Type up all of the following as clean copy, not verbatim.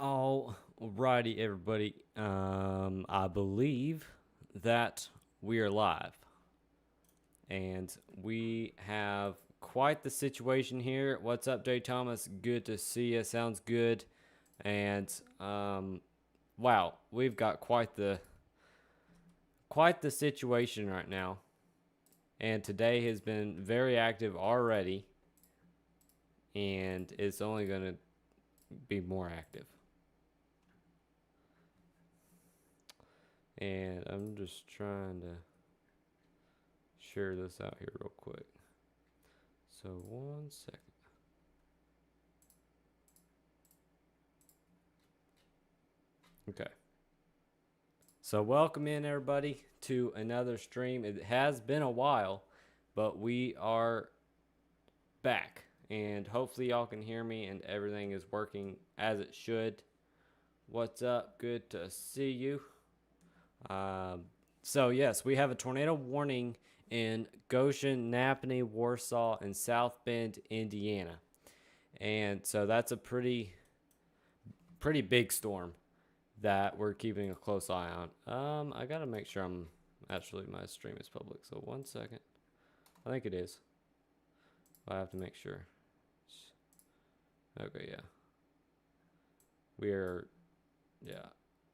Alrighty, everybody. I believe that we are live, and we have quite the situation here. What's up, Jay Thomas? Good to see you. Sounds good. And wow, we've got quite the situation right now. And today has been very active already, and it's only going to be more active. And I'm just trying to share this out here real quick. So 1 second. Okay. So welcome in, everybody, to another stream. It has been a while, but we are back. And hopefully y'all can hear me and everything is working as it should. What's up? Good to see you. So yes, we have a tornado warning in Goshen, Napanee, Warsaw, and South Bend, Indiana. And so that's a pretty big storm that we're keeping a close eye on. I gotta make sure my stream is public. So 1 second. I think it is. I have to make sure. Okay, yeah.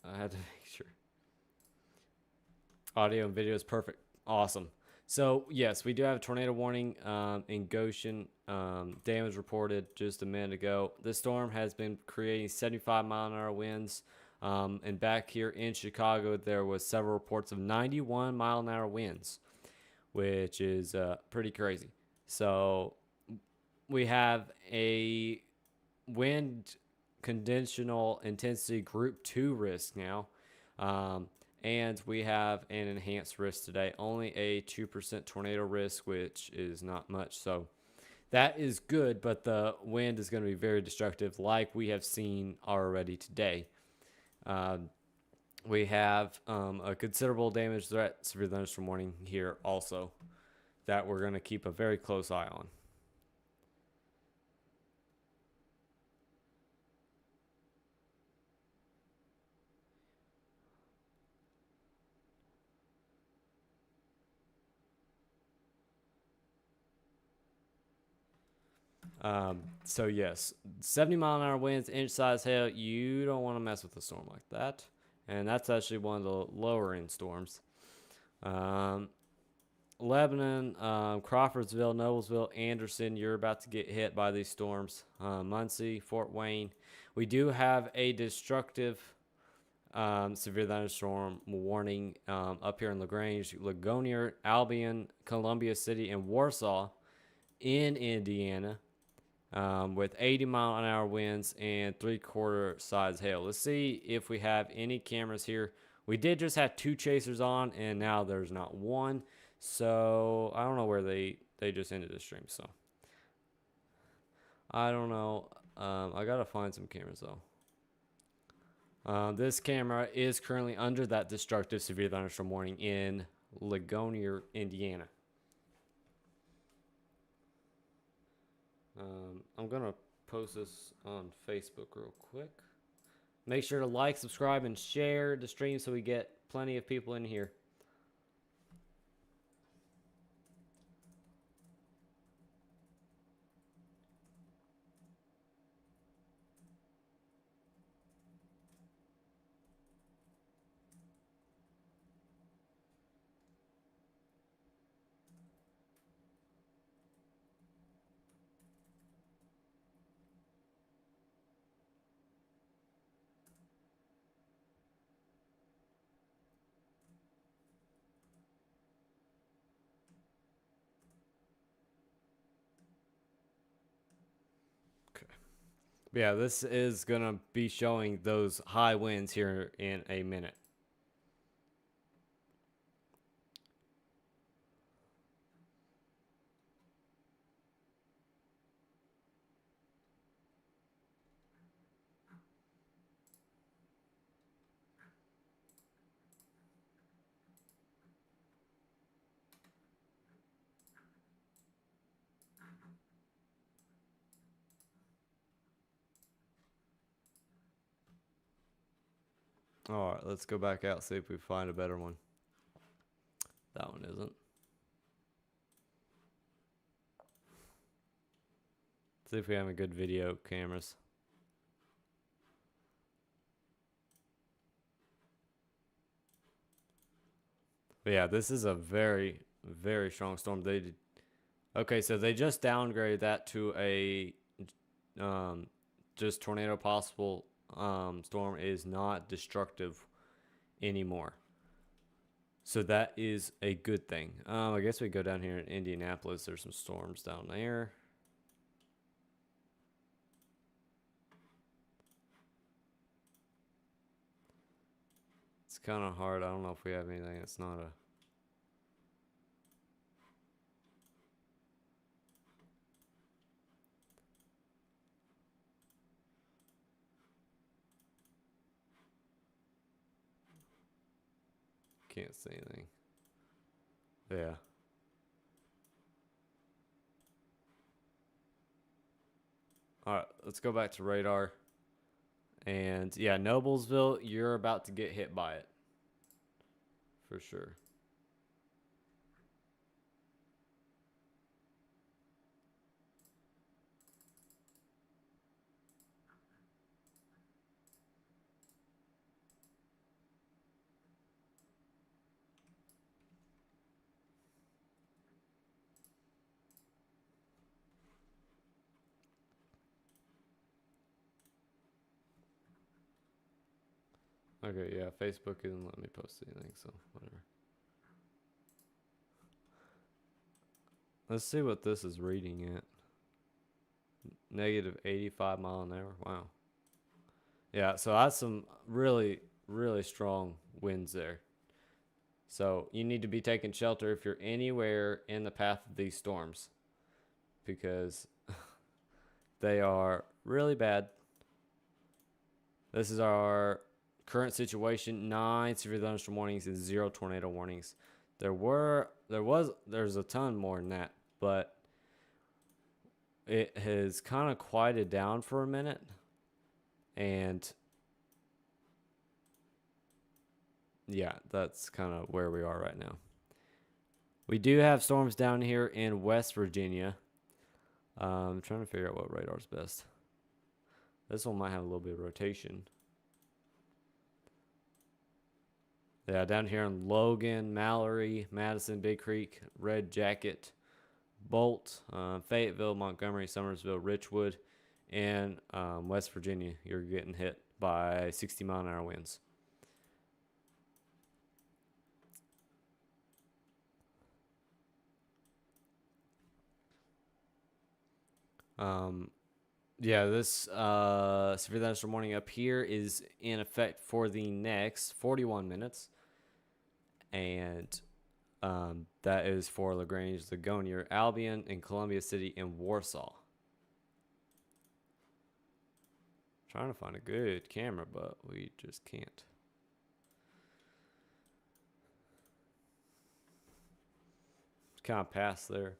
I had to make sure. Audio and video is perfect. Awesome. So, yes, we do have a tornado warning in Goshen. Damage reported just a minute ago. This storm has been creating 75-mile-an-hour winds. And back here in Chicago, there was several reports of 91-mile-an-hour winds, which is pretty crazy. So, we have a wind conditional intensity group 2 risk now. And we have an enhanced risk today, only a 2% tornado risk, which is not much. So that is good, but the wind is going to be very destructive like we have seen already today. We have a considerable damage threat, severe thunderstorm warning here also that we're going to keep a very close eye on. So yes, 70-mile-an-hour winds, inch-size hail. You don't want to mess with a storm like that, and that's actually one of the lower-end storms. Lebanon, Crawfordsville, Noblesville, Anderson. You're about to get hit by these storms. Muncie, Fort Wayne. We do have a destructive severe thunderstorm warning up here in LaGrange, Ligonier, Albion, Columbia City, and Warsaw in Indiana. With 80-mile-an-hour winds and 3/4 size hail. Let's see if we have any cameras here. We did just have 2 chasers on, and now there's not one. So I don't know where they just ended the stream. So I don't know. I gotta find some cameras though. This camera is currently under that destructive severe thunderstorm warning in Ligonier, Indiana. I'm going to post this on Facebook real quick. Make sure to like, subscribe, and share the stream so we get plenty of people in here. Yeah, this is going to be showing those high winds here in a minute. All right, let's go back out, see if we find a better one. That one isn't. See if we have a good video cameras. But yeah, this is a very, very strong storm. Okay, so they just downgraded that to a just tornado possible. Storm is not destructive anymore. So that is a good thing. I guess we go down here in Indianapolis. There's some storms down there. It's kind of hard. I don't know if we have anything that's not a... Can't see anything. Yeah. All right, let's go back to radar. And yeah, Noblesville, you're about to get hit by it. For sure. Okay, yeah, Facebook isn't letting me post anything, so whatever. Let's see what this is reading at. Negative 85 mile an hour. Wow. Yeah, so that's some really, really strong winds there. So you need to be taking shelter if you're anywhere in the path of these storms, because they are really bad. This is our current situation: 9 severe thunderstorm warnings and 0 tornado warnings. There's a ton more than that, but it has kind of quieted down for a minute, and yeah, that's kind of where we are right now. We do have storms down here in West Virginia. I'm trying to figure out what radar's best. This one might have a little bit of rotation. Yeah, down here in Logan, Mallory, Madison, Big Creek, Red Jacket, Bolt, Fayetteville, Montgomery, Summersville, Richwood, and West Virginia, you're getting hit by 60 mile an hour winds. Yeah, this severe thunderstorm warning up here is in effect for the next 41 minutes. And that is for LaGrange, Ligonier, Albion, and Columbia City, and Warsaw. Trying to find a good camera, but we just can't. It's kind of past there.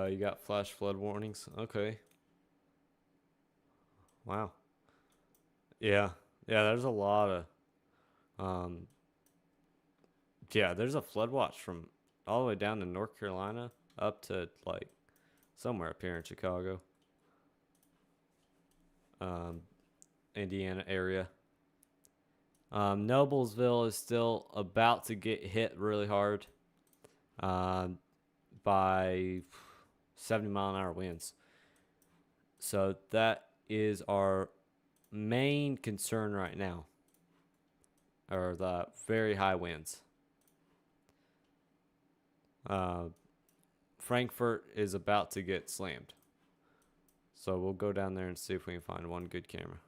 You got flash flood warnings. Okay. Wow. Yeah. Yeah, there's a lot of yeah, there's a flood watch from all the way down to North Carolina up to like somewhere up here in Chicago. Indiana area. Noblesville is still about to get hit really hard by 70 mile an hour winds. So that is our main concern right now, are the very high winds. Frankfurt is about to get slammed. So we'll go down there and see if we can find one good camera.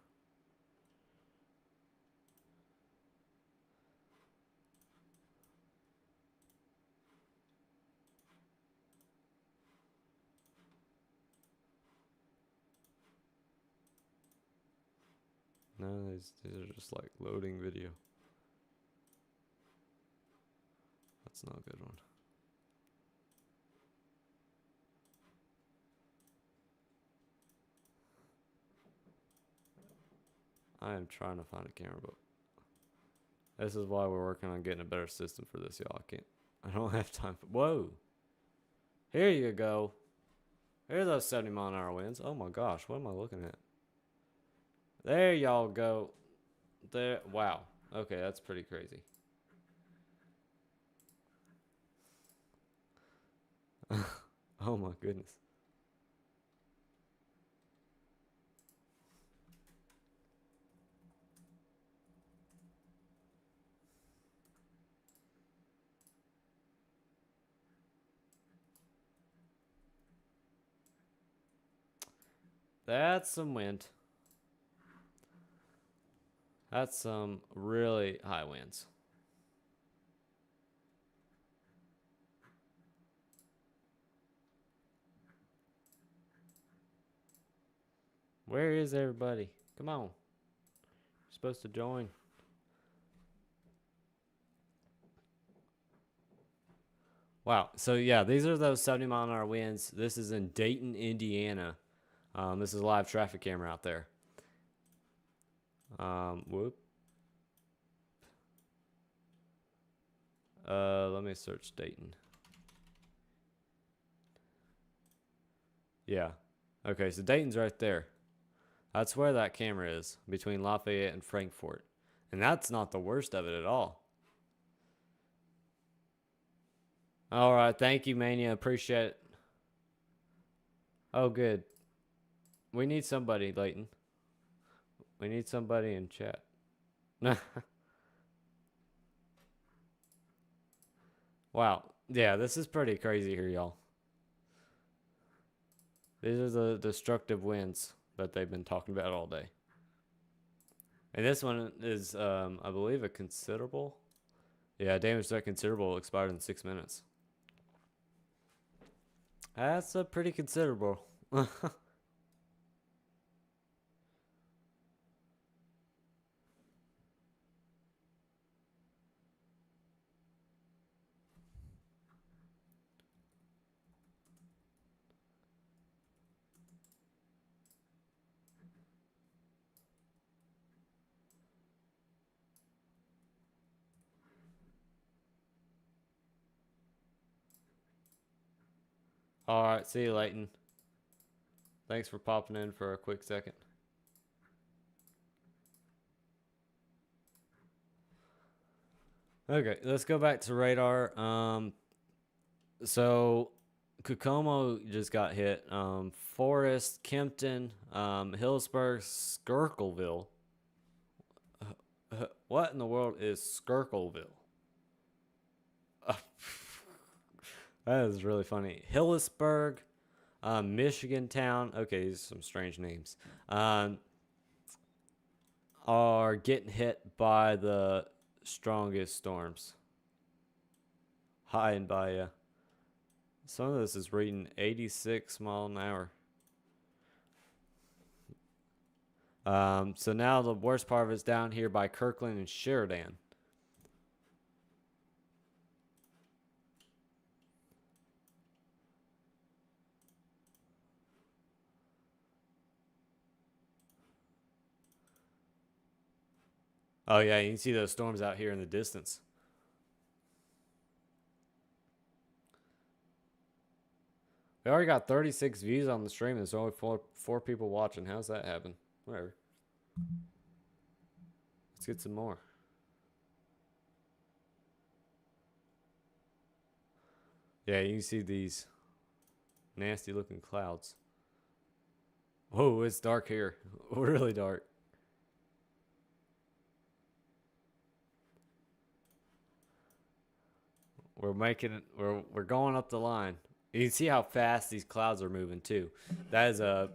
No, these are just like loading video. That's not a good one. I am trying to find a camera, but this is why we're working on getting a better system for this, y'all. I don't have time for. Whoa! Here you go. Here are those 70-mile-an-hour winds. Oh my gosh, what am I looking at? There y'all go. There. Wow. Okay, that's pretty crazy. Oh my goodness. That's some wind. That's some really high winds. Where is everybody? Come on. You're supposed to join. Wow. So yeah, these are those 70-mile-an-hour winds. This is in Dayton, Indiana. This is a live traffic camera out there. Whoop. Let me search Dayton. Yeah. Okay, so Dayton's right there. That's where that camera is, between Lafayette and Frankfort. And that's not the worst of it at all. All right, thank you, Mania. Appreciate it. Oh, good. We need somebody, Layton. We need somebody in chat. Wow. Yeah, this is pretty crazy here, y'all. These are the destructive winds that they've been talking about all day. And this one is, I believe, a considerable. Yeah, damage that considerable expired in 6 minutes. That's a pretty considerable. All right, see you, Layton. Thanks for popping in for a quick second. Okay, let's go back to radar. So Kokomo just got hit. Forest, Kempton, Hillsburg, Skirkleville. What in the world is Skirkleville? That is really funny. Hillisburg, Michigan Town. Okay, these are some strange names. Are getting hit by the strongest storms. High and by, yeah. Some of this is reading 86 mile an hour. So now the worst part of it's down here by Kirkland and Sheridan. Oh yeah, you can see those storms out here in the distance. We already got 36 views on the stream. There's only four people watching. How's that happen? Whatever. Let's get some more. Yeah, you can see these nasty looking clouds. Whoa, it's dark here. Really dark. We're making it. We're going up the line. You can see how fast these clouds are moving too. That is a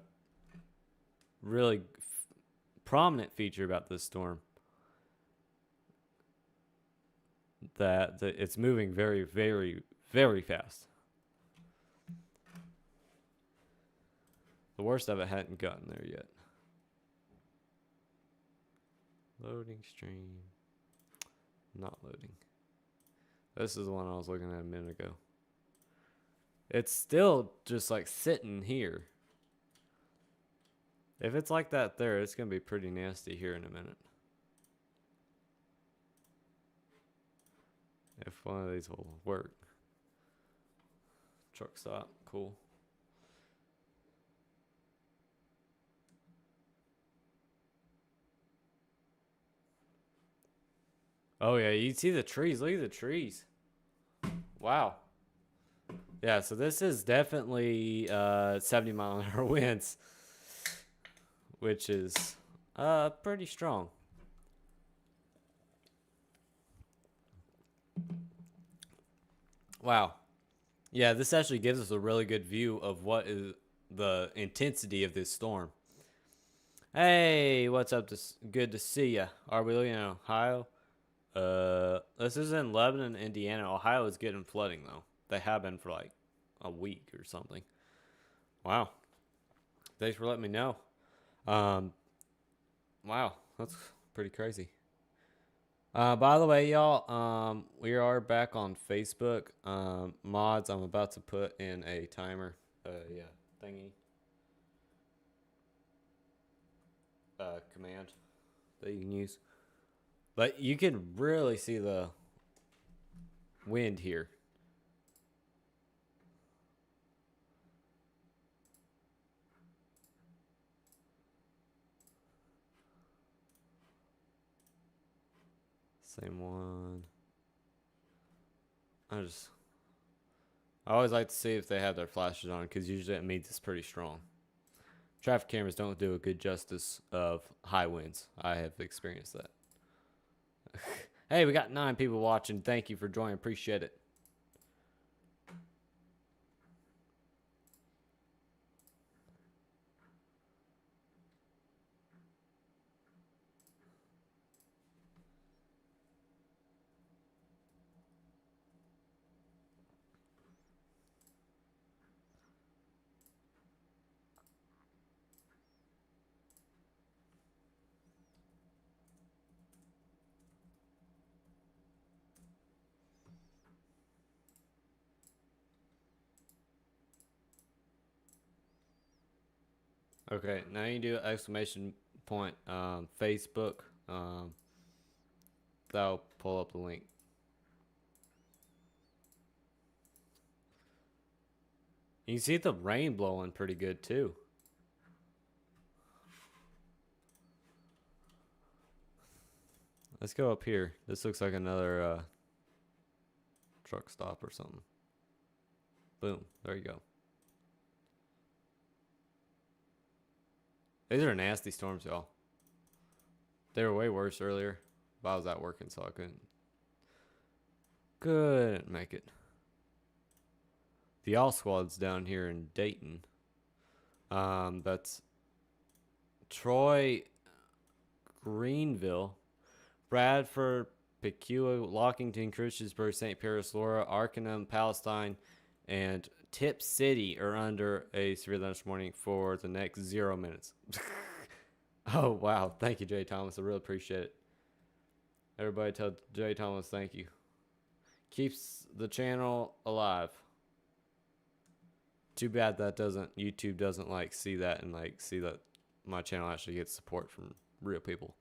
really prominent feature about this storm. That it's moving very, very, very fast. The worst of it hadn't gotten there yet. Loading stream. Not loading. This is the one I was looking at a minute ago. It's still just like sitting here. If it's like that there, it's going to be pretty nasty here in a minute. If one of these will work. Truck stop. Cool. Oh, yeah. You see the trees. Look at the trees. Wow. Yeah, so this is definitely 70-mile-an-hour winds, which is pretty strong. Wow. Yeah, this actually gives us a really good view of what is the intensity of this storm. Hey, what's up? Good to see ya. Are we looking at Ohio? This is in Lebanon, Indiana. Ohio is getting flooding, though. They have been for like a week or something. Wow. Thanks for letting me know. Wow, that's pretty crazy. By the way, y'all, we are back on Facebook. Mods, I'm about to put in a timer. Thingy. Command that you can use. But you can really see the wind here. Same one. I always like to see if they have their flashes on, because usually it means it's pretty strong. Traffic cameras don't do a good justice of high winds. I have experienced that. Hey, we got 9 people watching. Thank you for joining. Appreciate it. Okay, now you do exclamation point Facebook. That'll pull up the link. You can see the rain blowing pretty good too. Let's go up here. This looks like another truck stop or something. Boom. There you go. These are nasty storms, y'all. They were way worse earlier, but I was out working, so I couldn't make it. The All Squad's down here in Dayton. That's Troy, Greenville, Bradford, Pequea, Lockington, Christiansburg, St. Paris, Laura, Arcanum, Palestine, and Tip City are under a severe thunderstorm warning for the next 0 minutes. Oh, wow. Thank you, Jay Thomas. I really appreciate it. Everybody tell Jay Thomas thank you. Keeps the channel alive. Too bad that YouTube doesn't like see that and like see that my channel actually gets support from real people.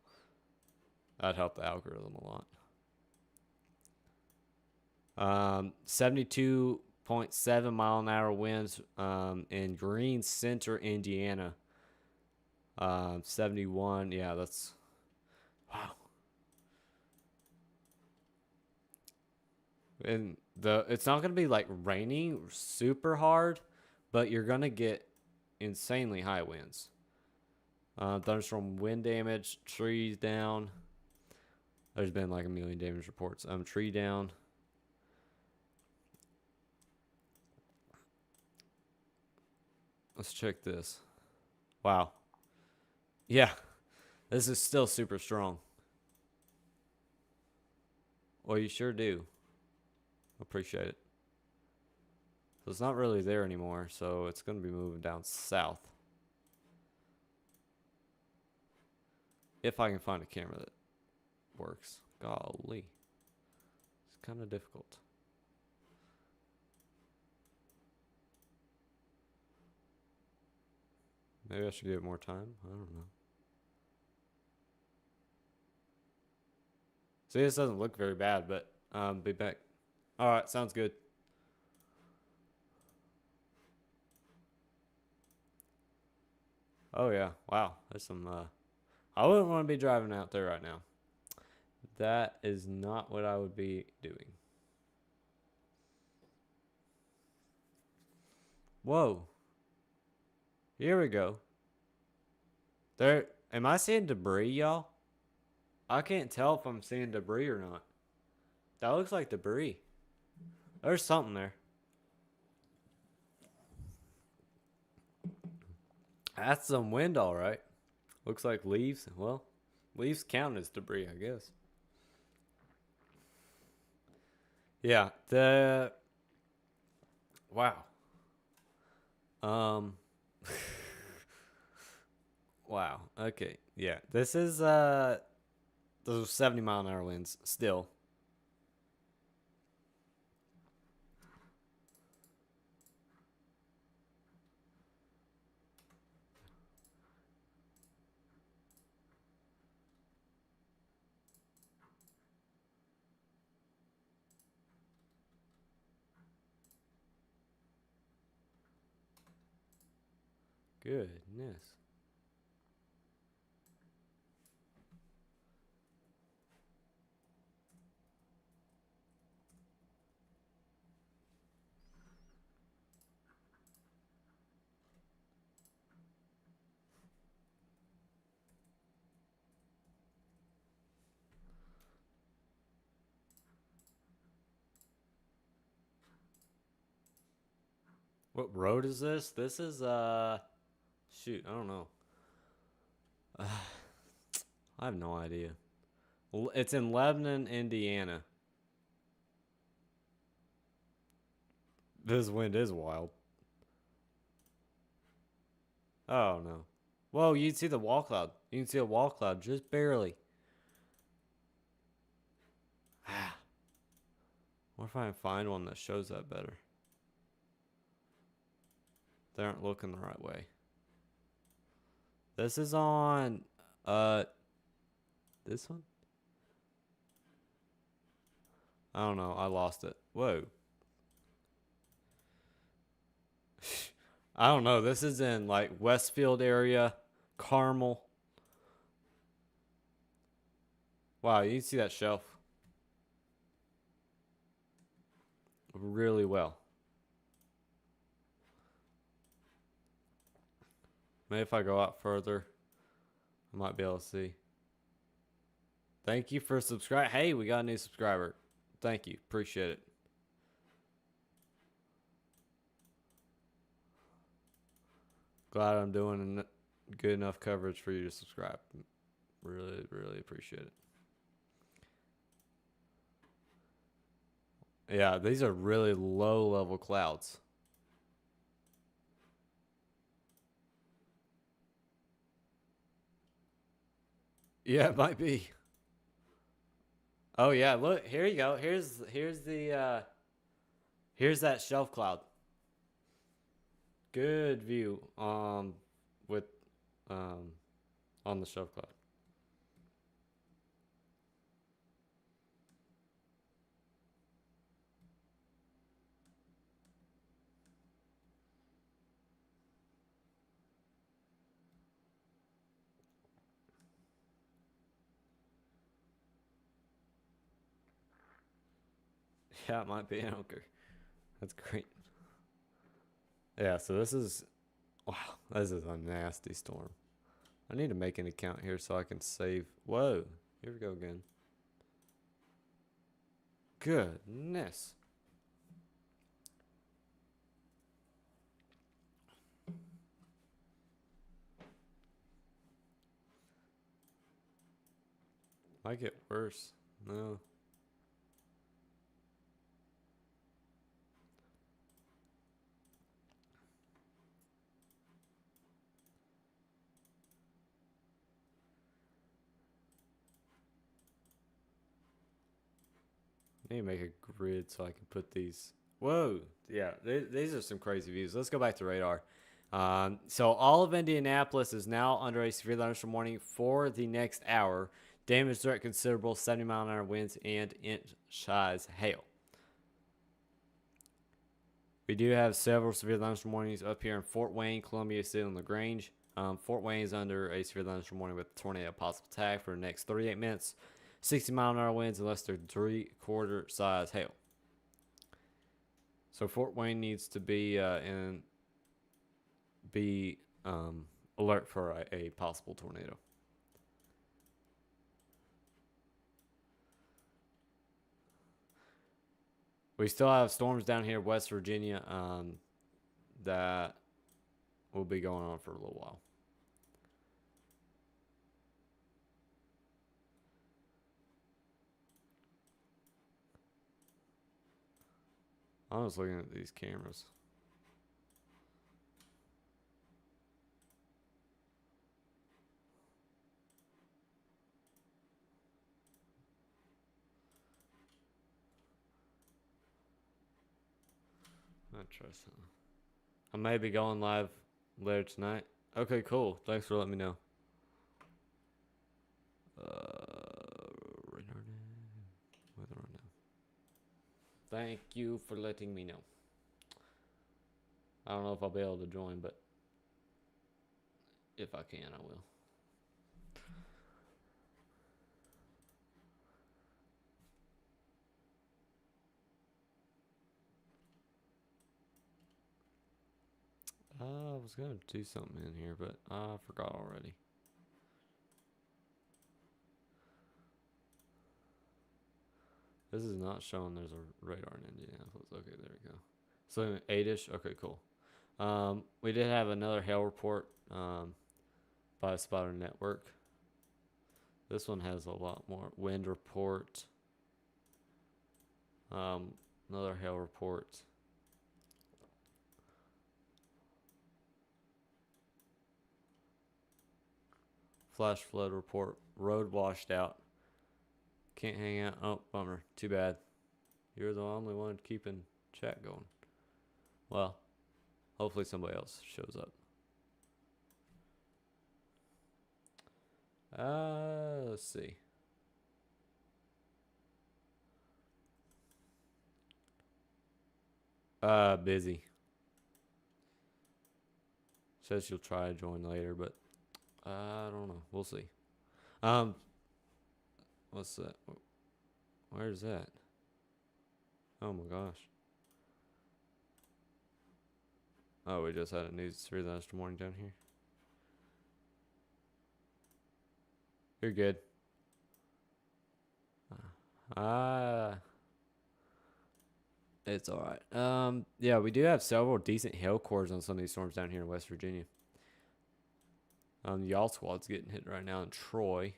That'd help the algorithm a lot. 72.7 mile an hour winds in Green Center, Indiana. 71. Yeah, that's wow. And it's not gonna be like raining super hard, but you're gonna get insanely high winds. Thunderstorm wind damage, trees down. There's been like a million damage reports. Tree down. Let's check this. Wow. Yeah, this is still super strong. Well, you sure do. Appreciate it. So it's not really there anymore, so it's going to be moving down south. If I can find a camera that works. Golly. It's kind of difficult. Maybe I should give it more time. I don't know. See, this doesn't look very bad, but be back. All right, sounds good. Oh yeah, wow. There's some. I wouldn't want to be driving out there right now. That is not what I would be doing. Whoa. Here we go. There. Am I seeing debris, y'all? I can't tell if I'm seeing debris or not. That looks like debris. There's something there. That's some wind, all right. Looks like leaves. Well, leaves count as debris, I guess. Yeah. Wow. Wow. Okay. Yeah. This is those 70-mile-an-hour winds still. Goodness. What road is this? This is shoot, I don't know. I have no idea. It's in Lebanon, Indiana. This wind is wild. Oh no. Whoa, you can see the wall cloud. You can see a wall cloud just barely. Ah. What if I can find one that shows that better? They aren't looking the right way. This is on this one? I don't know. I lost it. Whoa. I don't know. This is in like Westfield area, Carmel. Wow, you can see that shelf really well. Maybe if I go out further, I might be able to see. Thank you for subscribing. Hey, we got a new subscriber. Thank you. Appreciate it. Glad I'm doing good enough coverage for you to subscribe. Really, really appreciate it. Yeah, these are really low level clouds. Yeah, it might be. Oh yeah, look, here you go. Here's that shelf cloud. Good view with on the shelf cloud. Yeah, it might be. I don't care. That's great. Yeah, so this is wow, this is a nasty storm. I need to make an account here so I can save. Whoa, here we go again. Goodness. Might get worse. No. I need to make a grid so I can put these. Whoa. Yeah, these are some crazy views. Let's go back to radar. So all of Indianapolis is now under a severe thunderstorm warning for the next hour. Damage threat considerable, 70-mile-an-hour winds and inch-size hail. We do have several severe thunderstorm warnings up here in Fort Wayne, Columbia City, and LaGrange. Fort Wayne is under a severe thunderstorm warning with tornado possible attack for the next 38 minutes. 60-mile-an-hour winds unless they're 3/4 size hail. So Fort Wayne needs to be alert for a possible tornado. We still have storms down here, West Virginia, that will be going on for a little while. I was looking at these cameras. I'll try something. I may be going live later tonight. Okay, cool. Thanks for letting me know. Thank you for letting me know. I don't know if I'll be able to join, but if I can, I will. I was going to do something in here, but I forgot already. This is not showing there's a radar in Indianapolis. Okay, there we go. So 8-ish. Okay, cool. We did have another hail report by Spotter Network. This one has a lot more. Wind report. Another hail report. Flash flood report. Road washed out. Can't hang out. Oh, bummer. Too bad. You're the only one keeping chat going. Well, hopefully somebody else shows up. Let's see. Busy. Says she'll try to join later, but I don't know. We'll see. What's that? Where's that? Oh my gosh. Oh, we just had a news severe thunderstorm warning down here. You're good. It's alright. Yeah, we do have several decent hail cores on some of these storms down here in West Virginia. The Y'all Squad's getting hit right now in Troy.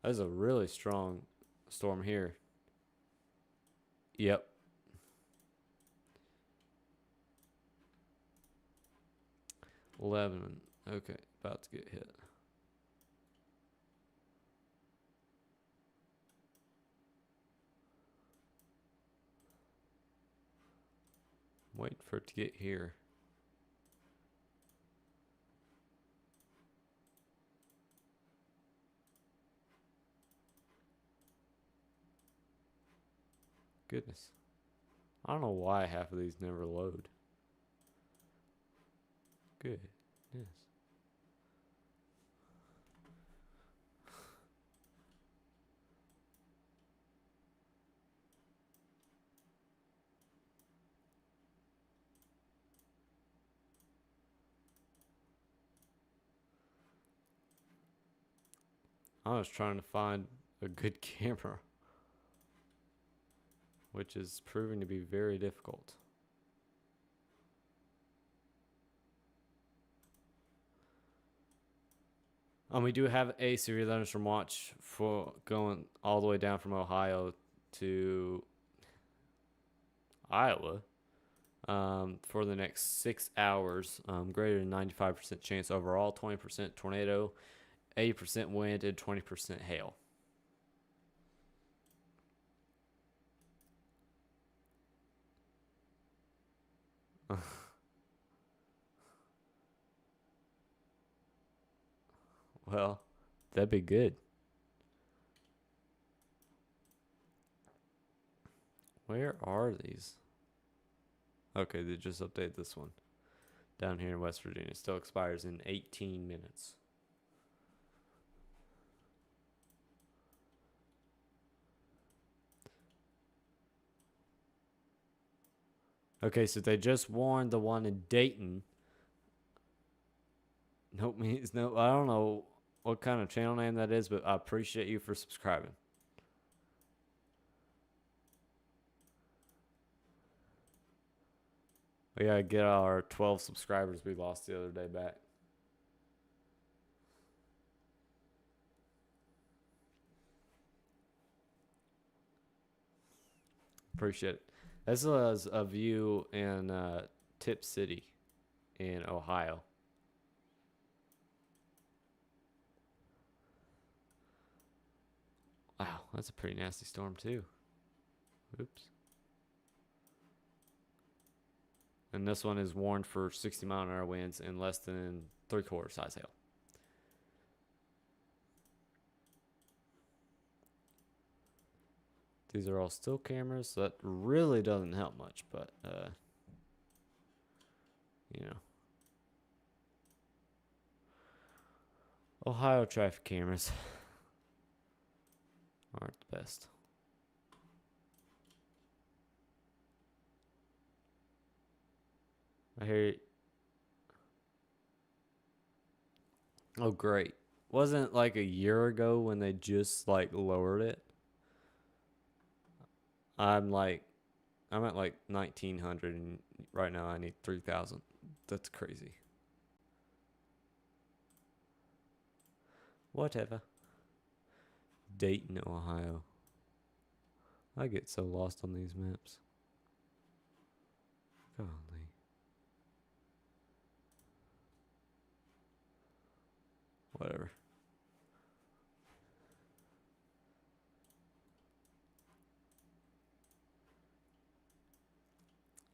That is a really strong storm here. Yep. Lebanon. Okay, about to get hit. Waiting for it to get here. Goodness. I don't know why half of these never load. Goodness. I was trying to find a good camera, which is proving to be very difficult. We do have a severe thunderstorm watch for going all the way down from Ohio to Iowa for the next 6 hours. Greater than 95% chance overall, 20% tornado 80% wind, and 20% hail. Well, that'd be good. Where are these? Okay, they just updated this one. Down here in West Virginia. It still expires in 18 minutes. Okay, so they just warned the one in Dayton. Nope, means no. I don't know what kind of channel name that is, but I appreciate you for subscribing. We gotta get our 12 subscribers we lost the other day back. Appreciate it. This was a view in Tip City in Ohio. Wow, that's a pretty nasty storm too. Oops. And this one is warned for 60-mile-an-hour winds and less than 3/4 size hail. These are all still cameras, so that really doesn't help much, but, you know. Ohio traffic cameras aren't the best. I hear it. Oh, great. Wasn't it like a year ago when they just, like, lowered it? I'm at like 1900 and right now I need 3000. That's crazy. Whatever. Dayton, Ohio. I get so lost on these maps. Golly. Whatever.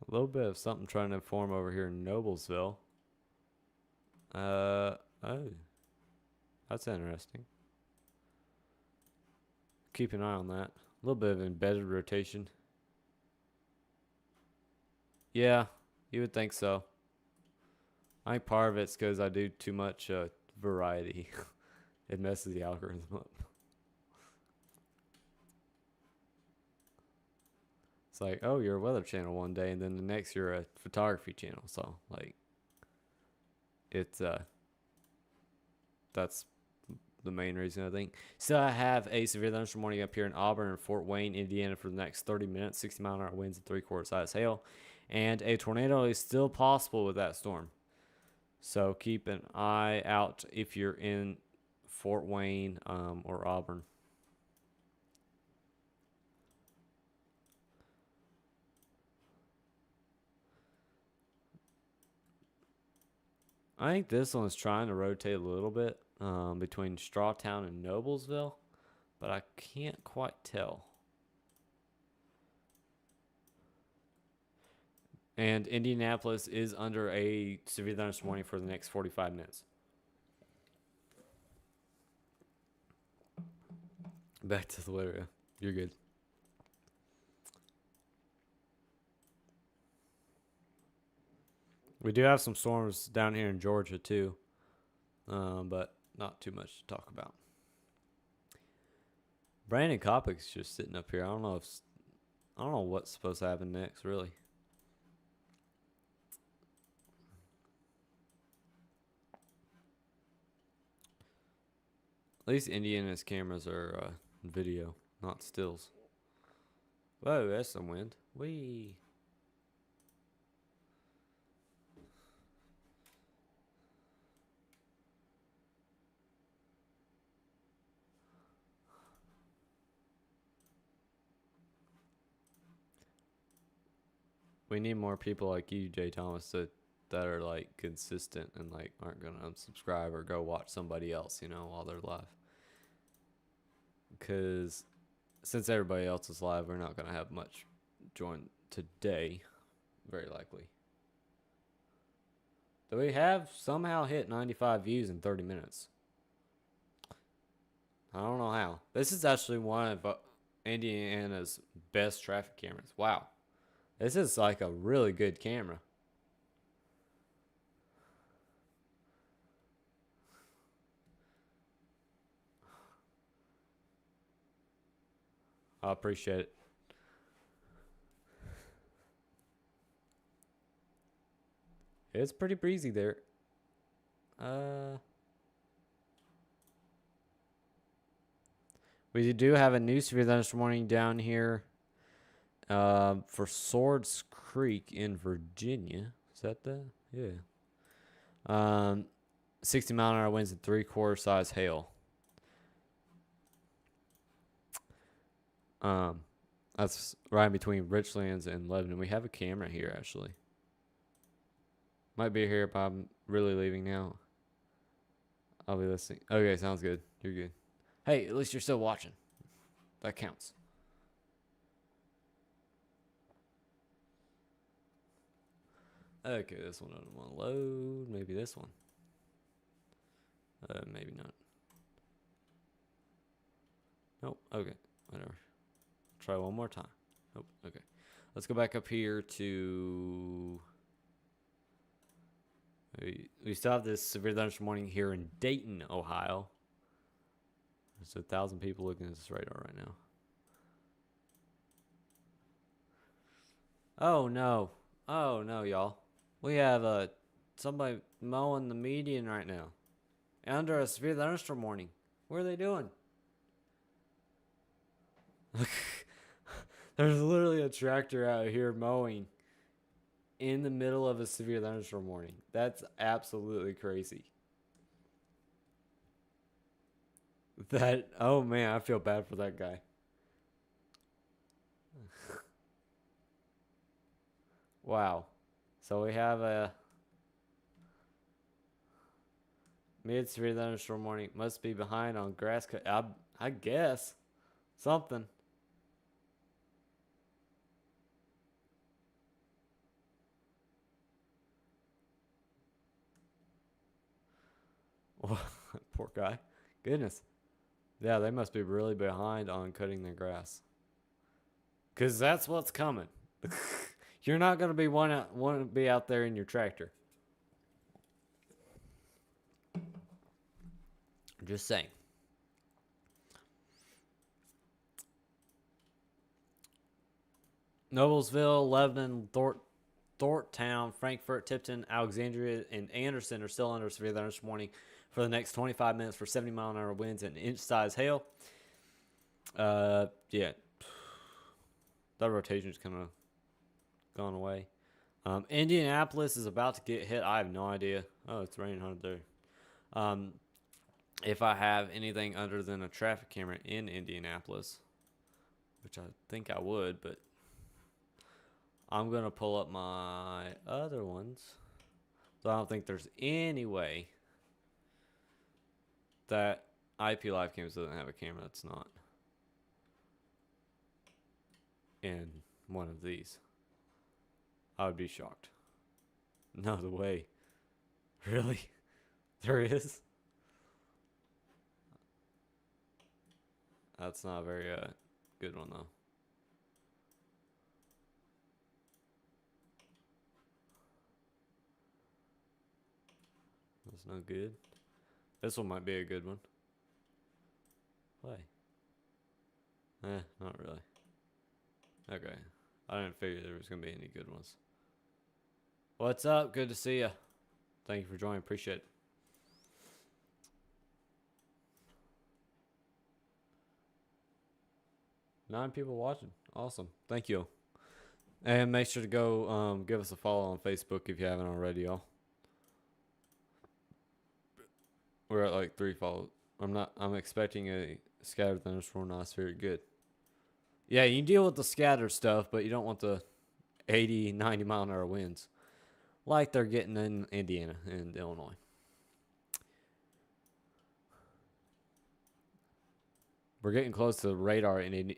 A little bit of something trying to form over here in Noblesville. Oh. That's interesting. Keep an eye on that. A little bit of embedded rotation. Yeah, you would think so. I think part of it's because I do too much variety. It messes the algorithm up. It's like, oh, you're a weather channel one day, and then the next you're a photography channel. So, like, it's that's the main reason, I think. So I have a severe thunderstorm warning up here in Auburn and Fort Wayne, Indiana for the next 30 minutes, 60-mile-an-hour winds and 3/4 size hail. And a tornado is still possible with that storm. So keep an eye out if you're in Fort Wayne or Auburn. I think this one's trying to rotate a little bit between Strawtown and Noblesville, but I can't quite tell. And Indianapolis is under a severe thunderstorm warning for the next 45 minutes. Back to the weather. You're good. We do have some storms down here in Georgia too, but not too much to talk about. Brandon Kopic's just sitting up here. I don't know what's supposed to happen next, really. At least Indiana's cameras are video, not stills. Whoa, that's some wind. Whee. We need more people like you, Jay Thomas, to that are like consistent and like aren't gonna unsubscribe or go watch somebody else, you know, while they're live. Because since everybody else is live, we're not gonna have much join today, very likely. Do we have somehow hit 95 views in 30 minutes? I don't know how. This is actually one of Indiana's best traffic cameras. Wow. This is like a really good camera. I appreciate it. It's pretty breezy there. We do have a new severe thunderstorm down here for Swords Creek in Virginia. Is that the? Yeah. 60-mile-an-hour winds and 3/4 size hail. That's right between Richlands and Lebanon. We have a camera here, actually. Might be here if I'm really leaving now. I'll be listening. Okay, sounds good. You're good. Hey, at least you're still watching. That counts. Okay, this one I don't want to load. Maybe this one. Maybe not. Nope. Okay, whatever. Try one more time. Nope. Okay. Let's go back up here to... We still have this severe thunderstorm here in Dayton, Ohio. There's 1,000 people looking at this radar right now. Oh no. Oh no, y'all. We have somebody mowing the median right now. Under a severe thunderstorm warning. What are they doing? There's literally a tractor out here mowing in the middle of a severe thunderstorm warning. That's absolutely crazy. Oh man, I feel bad for that guy. Wow. So we have a mid severe thunderstorm warning. Must be behind on grass cut. I guess something. Poor guy. Goodness. Yeah, they must be really behind on cutting their grass. Because that's what's coming. You're not going to be want to be out there in your tractor. Just saying. Noblesville, Lebanon, Thorntown, Frankfurt, Tipton, Alexandria, and Anderson are still under severe thunderstorm warning for the next 25 minutes for 70-mile-an-hour winds and inch-size hail. Yeah. That rotation's kind of gone away. Indianapolis is about to get hit. I have no idea. Oh, it's raining hard there. If I have anything other than a traffic camera in Indianapolis, which I think I would, but I'm going to pull up my other ones. So I don't think there's any way that IP Live Cams doesn't have a camera that's not in one of these. I would be shocked. No way. Really? There is? That's not a very good one, though. That's no good. This one might be a good one. Play. Not really. Okay. I didn't figure there was going to be any good ones. What's up? Good to see you. Thank you for joining. Appreciate it. Nine people watching. Awesome. Thank you. And make sure to go give us a follow on Facebook if you haven't already, y'all. We're at like 3 follows. I'm expecting a scattered thunderstorm. Not very good. Yeah, you can deal with the scattered stuff, but you don't want the 80, 90 mile an hour winds. like they're getting in Indiana and Illinois. We're getting close to the radar in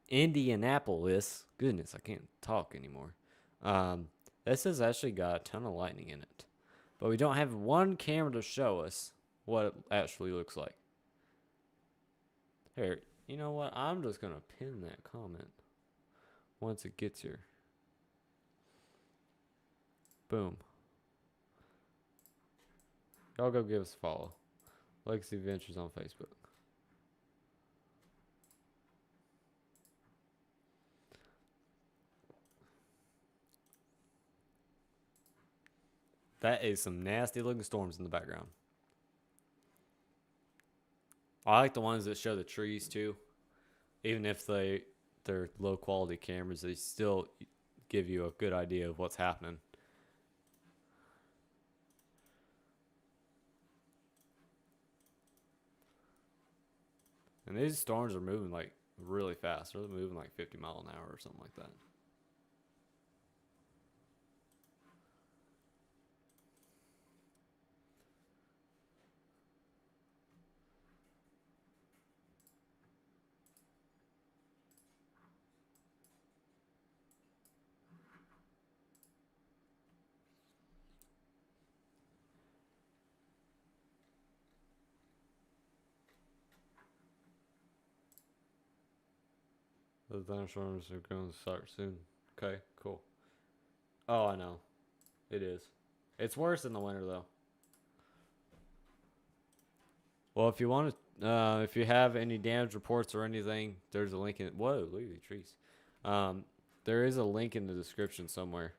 Indianapolis. Goodness, I can't talk anymore. This has actually got a ton of lightning in it. But we don't have one camera to show us what it actually looks like. Here, you know what? I'm just going to pin that comment once it gets here. Boom. Y'all go give us a follow. Legacy Ventures on Facebook. That is some nasty looking storms in the background. I like the ones that show the trees too. Even if they're low quality cameras, they still give you a good idea of what's happening. And these storms are moving like really fast. They're moving like 50 miles an hour or something like that. The thunderstorms are going to start soon. Okay, cool. Oh, I know. It is. It's worse in the winter, though. Well, if you want to, if you have any damage reports or anything, there's a link in. Whoa, look at these trees. There is a link in the description somewhere.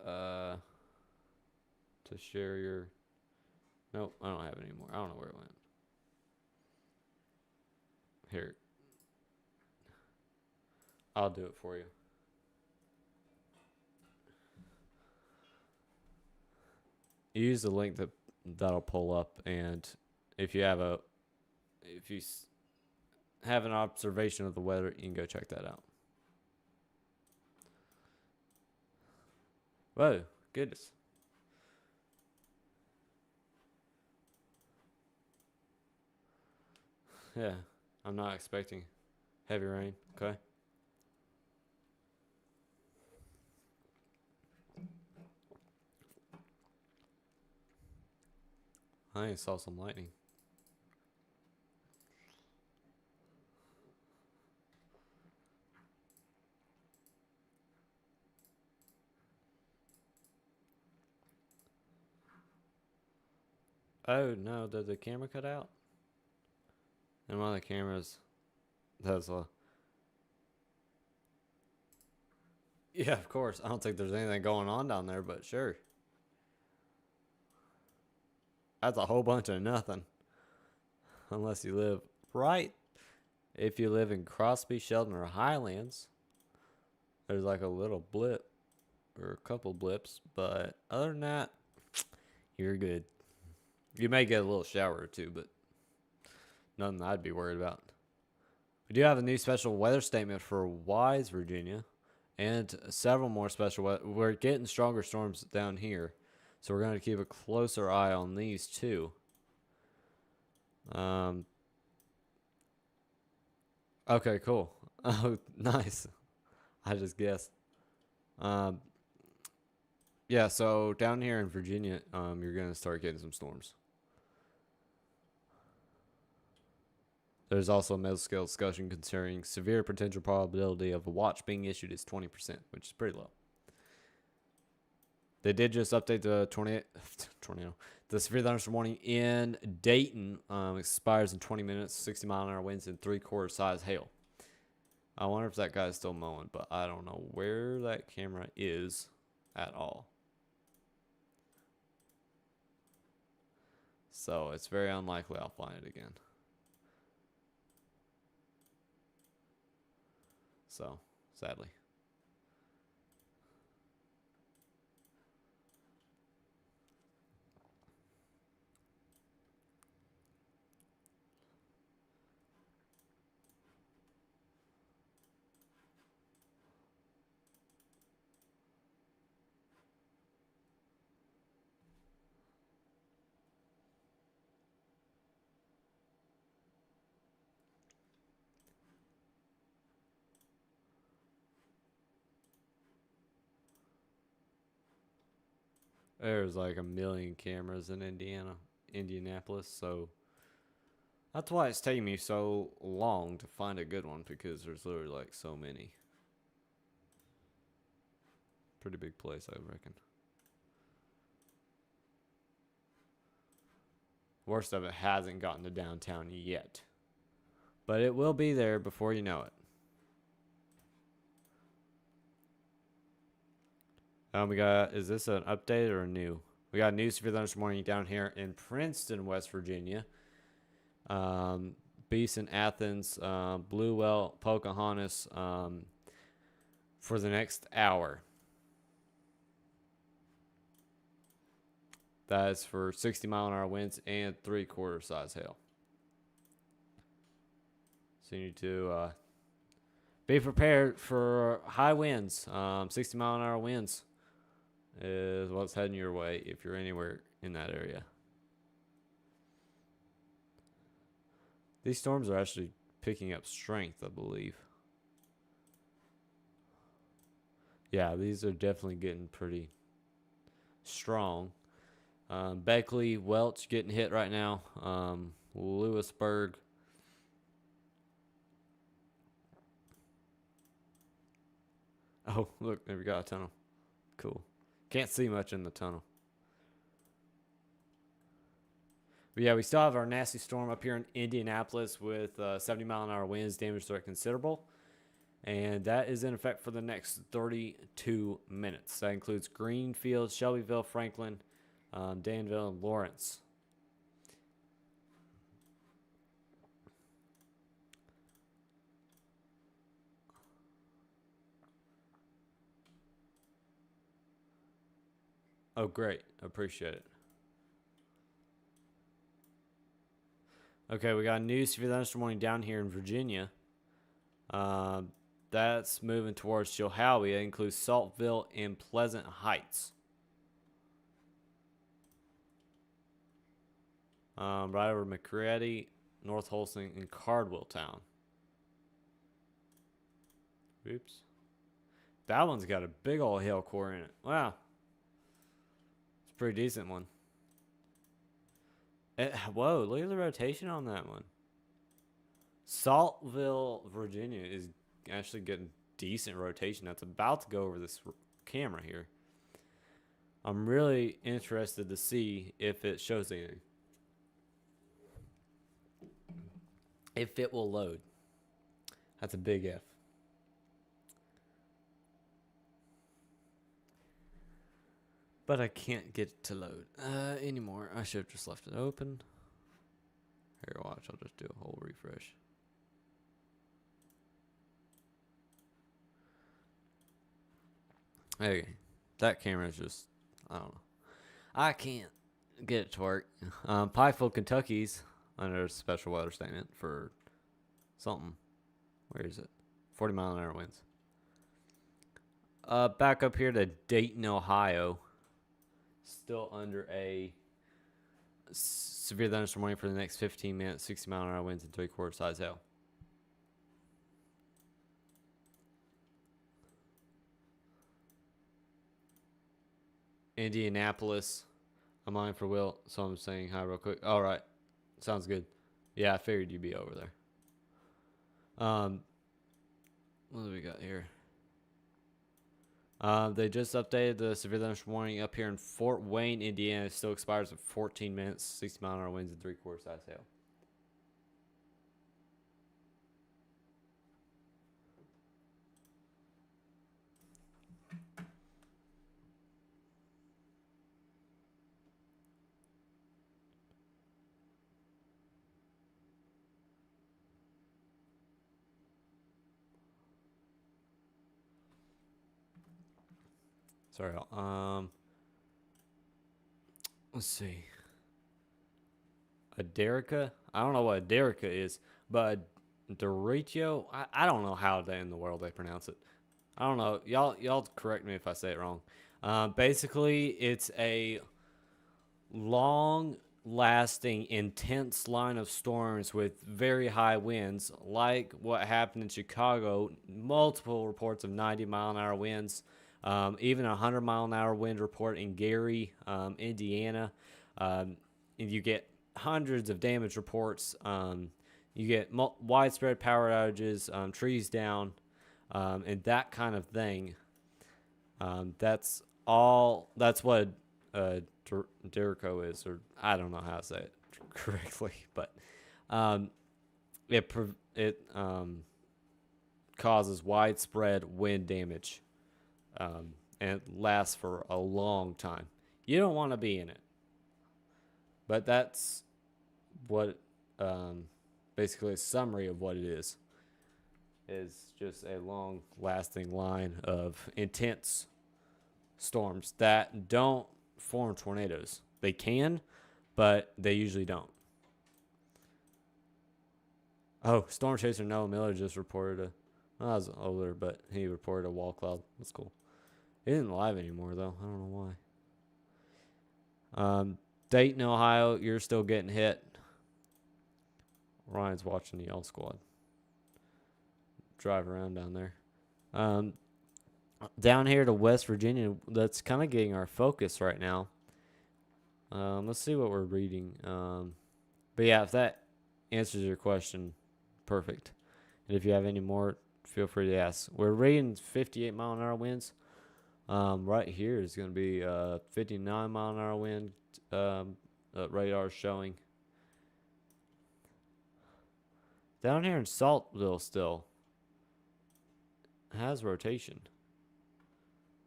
To share your. Nope, I don't have it anymore. I don't know where it went. Here. I'll do it for you. Use the link that'll pull up, and if you have an observation of the weather, you can go check that out. Whoa, goodness. Yeah, I'm not expecting heavy rain. Okay. I saw some lightning. Oh no, did the camera cut out? And one of the cameras does a. Yeah, of course. I don't think there's anything going on down there, but sure. That's a whole bunch of nothing. Unless you live right. If you live in Crosby, Sheldon, or Highlands, there's like a little blip or a couple blips. But other than that, you're good. You may get a little shower or two, but nothing I'd be worried about. We do have a new special weather statement for Wise, Virginia, and several more special weather. We're getting stronger storms down here, so we're going to keep a closer eye on these too. Okay, cool. Oh, nice. I just guessed. Yeah, so down here in Virginia, you're going to start getting some storms. There's also a meso-scale discussion concerning severe potential probability of a watch being issued is 20%, which is pretty low. They did just update the tornado. The severe thunderstorm warning in Dayton expires in 20 minutes, 60-mile-an-hour winds, and 3/4 size hail. I wonder if that guy's still mowing, but I don't know where that camera is at all. So it's very unlikely I'll find it again. So, sadly. there's like a million cameras in Indianapolis, so that's why it's taking me so long to find a good one, because there's literally like so many. Pretty big place, I reckon. Worst of it hasn't gotten to downtown yet, but it will be there before you know it. We got, is this an update or a new? We got news for this morning down here in Princeton, West Virginia. Beeson, Athens, Bluewell, Pocahontas for the next hour. That is for 60-mile-an-hour winds and 3/4 size hail. So you need to be prepared for high winds. 60-mile-an-hour winds is what's heading your way if you're anywhere in that area. These storms are actually picking up strength, I believe. Yeah, these are definitely getting pretty strong. Beckley, Welch getting hit right now. Lewisburg. Oh, look, there we got a tunnel. Cool. Can't see much in the tunnel. But yeah, we still have our nasty storm up here in Indianapolis with 70-mile-an-hour winds. Damage threat considerable. And that is in effect for the next 32 minutes. That includes Greenfield, Shelbyville, Franklin, Danville, and Lawrence. Oh, great. Appreciate it. Okay, we got news for you this morning down here in Virginia. That's moving towards Chilhowie. It includes Saltville and Pleasant Heights. Right over McCready, North Holston, and Cardwell Town. Oops. That one's got a big old hail core in it. Wow. It's a pretty decent one. Whoa, look at the rotation on that one. Saltville, Virginia is actually getting decent rotation. That's about to go over this camera here. I'm really interested to see if it shows anything. If it will load. That's a big if. But I can't get it to load anymore. I should have just left it open. Here, watch. I'll just do a whole refresh. Okay. That camera is just, I don't know. I can't get it to work. Pikeville, Kentucky's under a special weather statement for something. Where is it? 40-mile-an-hour winds. Back up here to Dayton, Ohio. Still under a severe thunderstorm warning for the next 15 minutes. 60-mile-an-hour winds and 3/4 size hail. Indianapolis. I'm on for Will, so I'm saying hi real quick. All right. Sounds good. Yeah, I figured you'd be over there. What do we got here? They just updated the severe thunderstorm warning up here in Fort Wayne, Indiana. It still expires in 14 minutes, 60-mile-an-hour winds and 3/4 size hail. Sorry. Let's see. A derecho? I don't know what a derecho is, but a derecho? I don't know how in the world they pronounce it. I don't know. Y'all correct me if I say it wrong. Basically, it's a long-lasting, intense line of storms with very high winds, like what happened in Chicago. Multiple reports of 90-mile-an-hour winds. Even a 100-mile-an-hour wind report in Gary, Indiana. And you get hundreds of damage reports. You get widespread power outages, trees down, and that kind of thing. That's what derecho is, or I don't know how to say it correctly, but it causes widespread wind damage, and it lasts for a long time. You don't want to be in it, but that's what basically a summary of what it is just a long-lasting line of intense storms that don't form tornadoes. They can, but they usually don't. Oh, Storm Chaser Noah Miller just reported I was older, but he reported a wall cloud. That's cool. He isn't live anymore, though. I don't know why. Dayton, Ohio, you're still getting hit. Ryan's watching the L Squad drive around down there. Down here to West Virginia, that's kind of getting our focus right now. Let's see what we're reading. But yeah, if that answers your question, perfect. And if you have any more, feel free to ask. We're reading 58-mile-an-hour winds. Right here is going to be 59-mile-an-hour wind. Radar showing. Down here in Saltville still has rotation.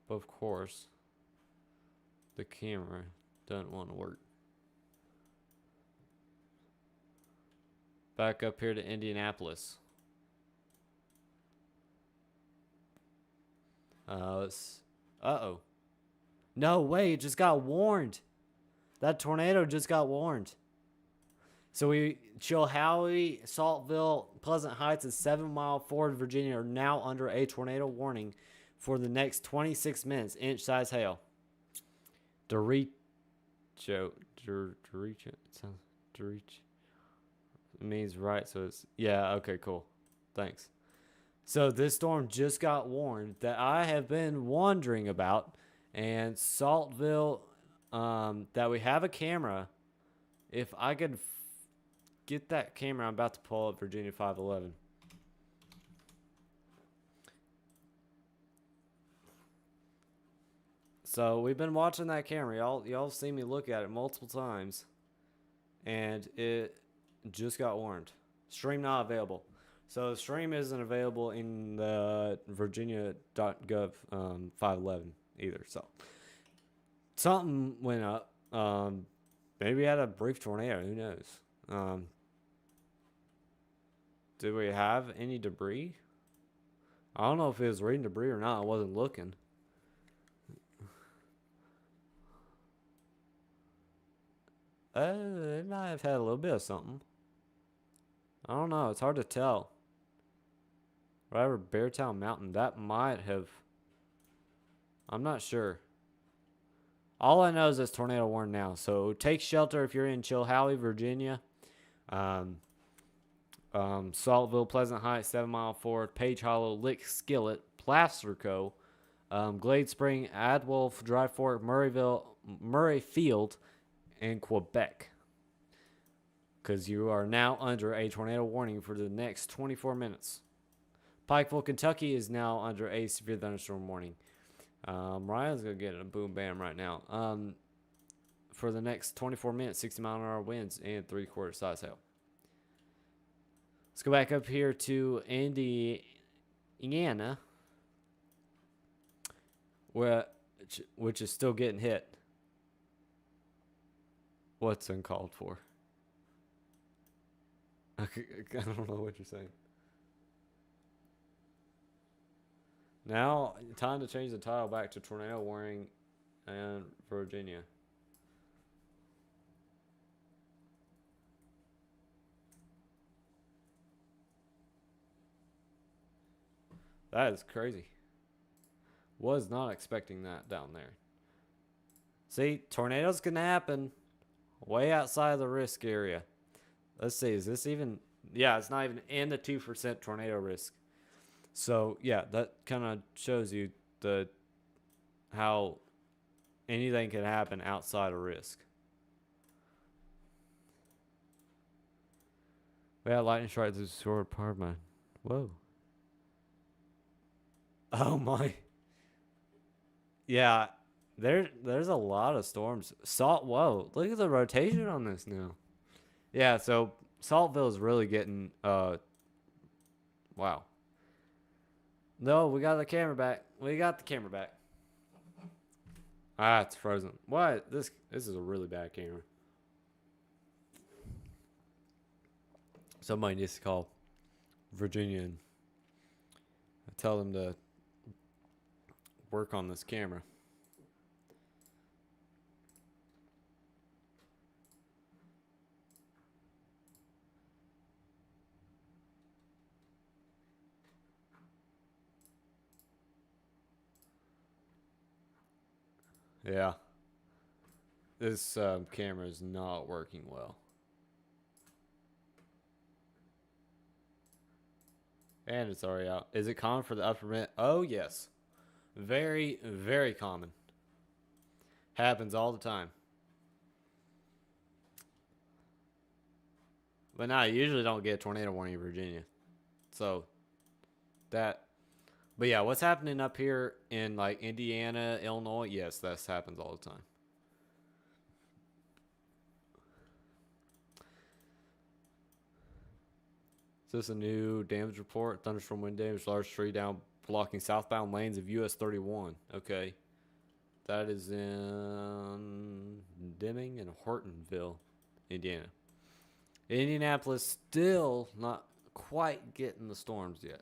But of course, the camera doesn't want to work. Back up here to Indianapolis. Uh-oh. No way, it just got warned. That tornado just got warned. So Chilhowie, Saltville, Pleasant Heights, and 7 Mile Ford, Virginia are now under a tornado warning for the next 26 minutes. Inch-size hail. Derecho. It sounds derecho. It means right, so it's... Yeah, okay, cool. Thanks. So this storm just got warned that I have been wondering about. And Saltville, that we have a camera. If I could get that camera, I'm about to pull up Virginia 511. So we've been watching that camera. Y'all seen me look at it multiple times. And it just got warned. Stream not available. So the stream isn't available in the Virginia.gov 511 either. So something went up. Maybe we had a brief tornado. Who knows? Did we have any debris? I don't know if it was reading debris or not. I wasn't looking. It might have had a little bit of something. I don't know. It's hard to tell. Right over Beartown Mountain. That might have... I'm not sure. All I know is it's tornado warned now. So take shelter if you're in Chilhowie, Virginia. Saltville, Pleasant Heights, 7 Mile Ford, Page Hollow, Lick Skillet, Placerco, Glade Spring, Adwolf, Dry Fork, Murrayfield, and Quebec. Because you are now under a tornado warning for the next 24 minutes. Pikeville, Kentucky is now under a severe thunderstorm warning. Ryan's going to get a boom bam right now. For the next 24 minutes, 60-mile-an-hour winds and 3/4 size hail. Let's go back up here to Indiana, which is still getting hit. What's uncalled for? I don't know what you're saying. Now, time to change the title back to tornado warning in Virginia. That is crazy. Was not expecting that down there. See, tornadoes can happen way outside of the risk area. Let's see, is this even... Yeah, it's not even in the 2% tornado risk. So, yeah, that kind of shows you the how anything can happen outside of risk. We had lightning strike through the short part of mine. Whoa. Oh my. Yeah, there's a lot of storms. Whoa, look at the rotation on this now. Yeah, so Saltville is really getting wow. No, we got the camera back. We got the camera back. Ah, it's frozen. What? This is a really bad camera. Somebody needs to call Virginia and tell them to work on this camera. Yeah. This camera is not working well. And it's already out. Is it common for the upper mid? Oh, yes. Very, very common. Happens all the time. But now, you usually don't get a tornado warning in Virginia. So, that. But yeah, what's happening up here in like Indiana, Illinois? Yes, that happens all the time. Is this a new damage report? Thunderstorm wind damage, large tree down, blocking southbound lanes of US 31. Okay. That is in Deming and Hortonville, Indiana. Indianapolis still not quite getting the storms yet.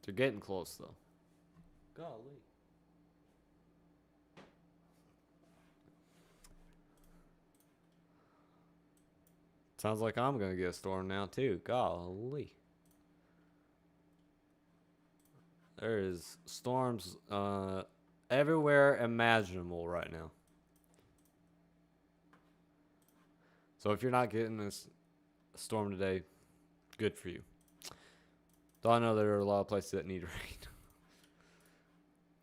They're getting close, though. Golly. Sounds like I'm going to get a storm now, too. Golly. There is storms everywhere imaginable right now. So if you're not getting this storm today, good for you. Though I know there are a lot of places that need rain.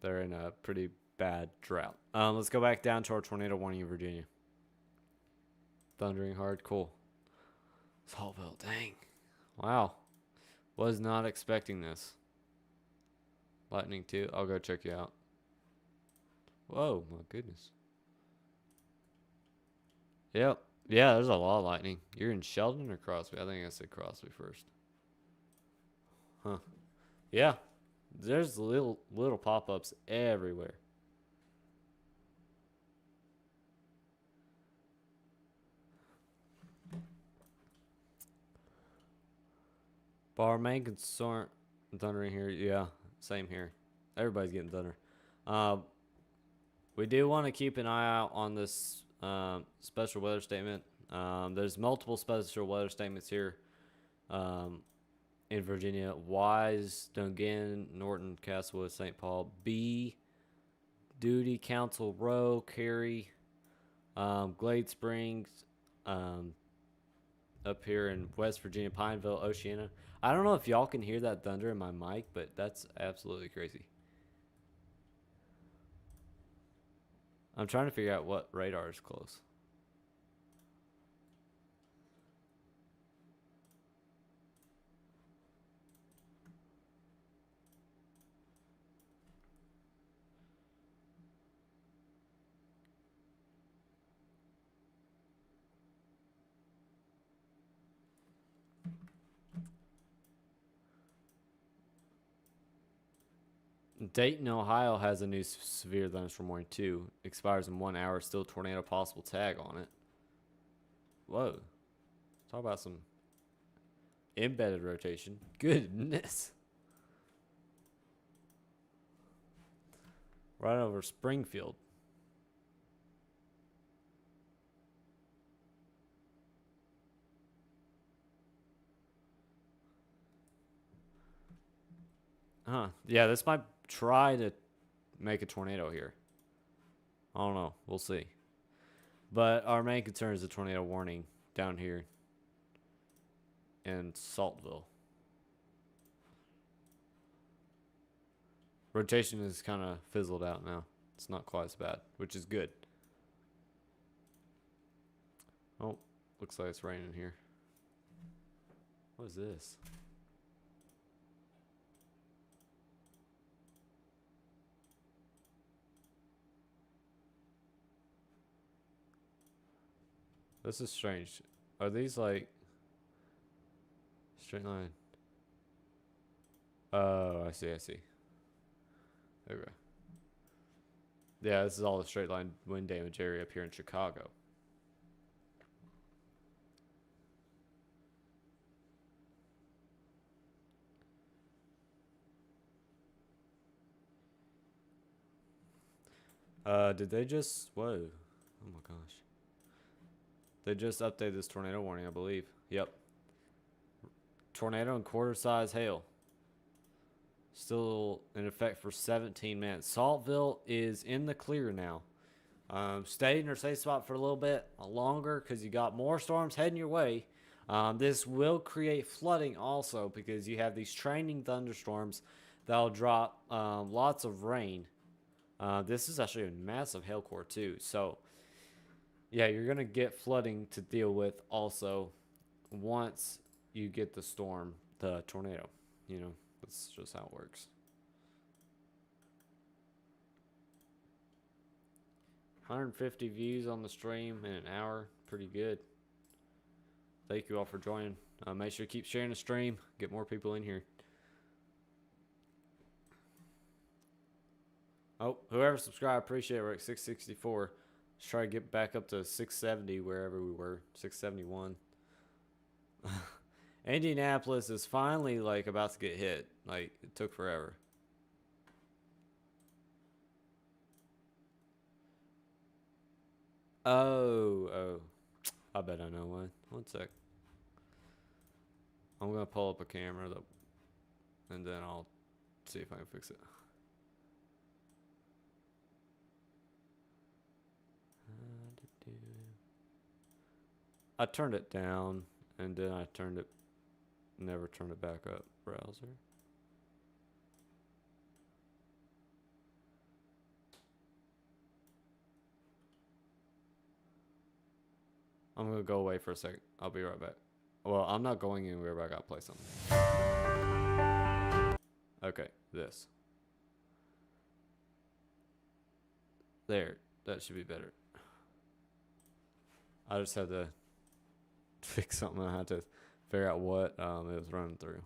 They're in a pretty bad drought. Let's go back down to our tornado warning in Virginia. Thundering hard. Cool. Saltville. Dang. Wow. Was not expecting this. Lightning too. I'll go check you out. Whoa, my goodness. Yep. Yeah, there's a lot of lightning. You're in Sheldon or Crosby? I think I said Crosby first. Huh. Yeah. There's little pop-ups everywhere. But our main concern, thundering here, yeah, same here. Everybody's getting thunder. We do want to keep an eye out on this special weather statement. There's multiple special weather statements here in Virginia. Wise, Dungan, Norton, Castlewood, St. Paul. B, Duty, Council Row, Cary, Glade Springs, up here in West Virginia, Pineville, Oceana. I don't know if y'all can hear that thunder in my mic, but that's absolutely crazy. I'm trying to figure out what radar is close. Dayton, Ohio has a new severe thunderstorm warning too. Expires in 1 hour. Still tornado possible tag on it. Whoa. Talk about some embedded rotation. Goodness. Right over Springfield. Huh. Yeah, this might try to make a tornado here. I don't know. We'll see. But our main concern is the tornado warning down here in Saltville. Rotation is kind of fizzled out now. It's not quite as bad, which is good. Oh, looks like it's raining here. What is this? This is strange. Are these like straight line? Oh, I see. Okay. Yeah, this is all the straight line wind damage area up here in Chicago. Did they just... Whoa. Oh my gosh. They just updated this tornado warning, I believe. Yep. Tornado and quarter-size hail. Still in effect for 17 minutes. Saltville is in the clear now. Stay in your safe spot for a little bit longer because you got more storms heading your way. This will create flooding also because you have these training thunderstorms that'll drop lots of rain. This is actually a massive hail core too. So, yeah, you're going to get flooding to deal with also once you get the storm, the tornado. You know, that's just how it works. 150 views on the stream in an hour. Pretty good. Thank you all for joining. Make sure to keep sharing the stream. Get more people in here. Oh, whoever subscribed, appreciate it. We're at 664. Let's try to get back up to 670 wherever we were. 671. Indianapolis is finally like about to get hit. Like, it took forever. Oh. I bet I know one. One sec. I'm gonna pull up a camera and then I'll see if I can fix it. I turned it down and then I never turned it back up. Browser. I'm gonna go away for a second. I'll be right back. Well, I'm not going anywhere, but I gotta play something. Okay, this. There, that should be better. I just had to fix something. I had to figure out what it was running through.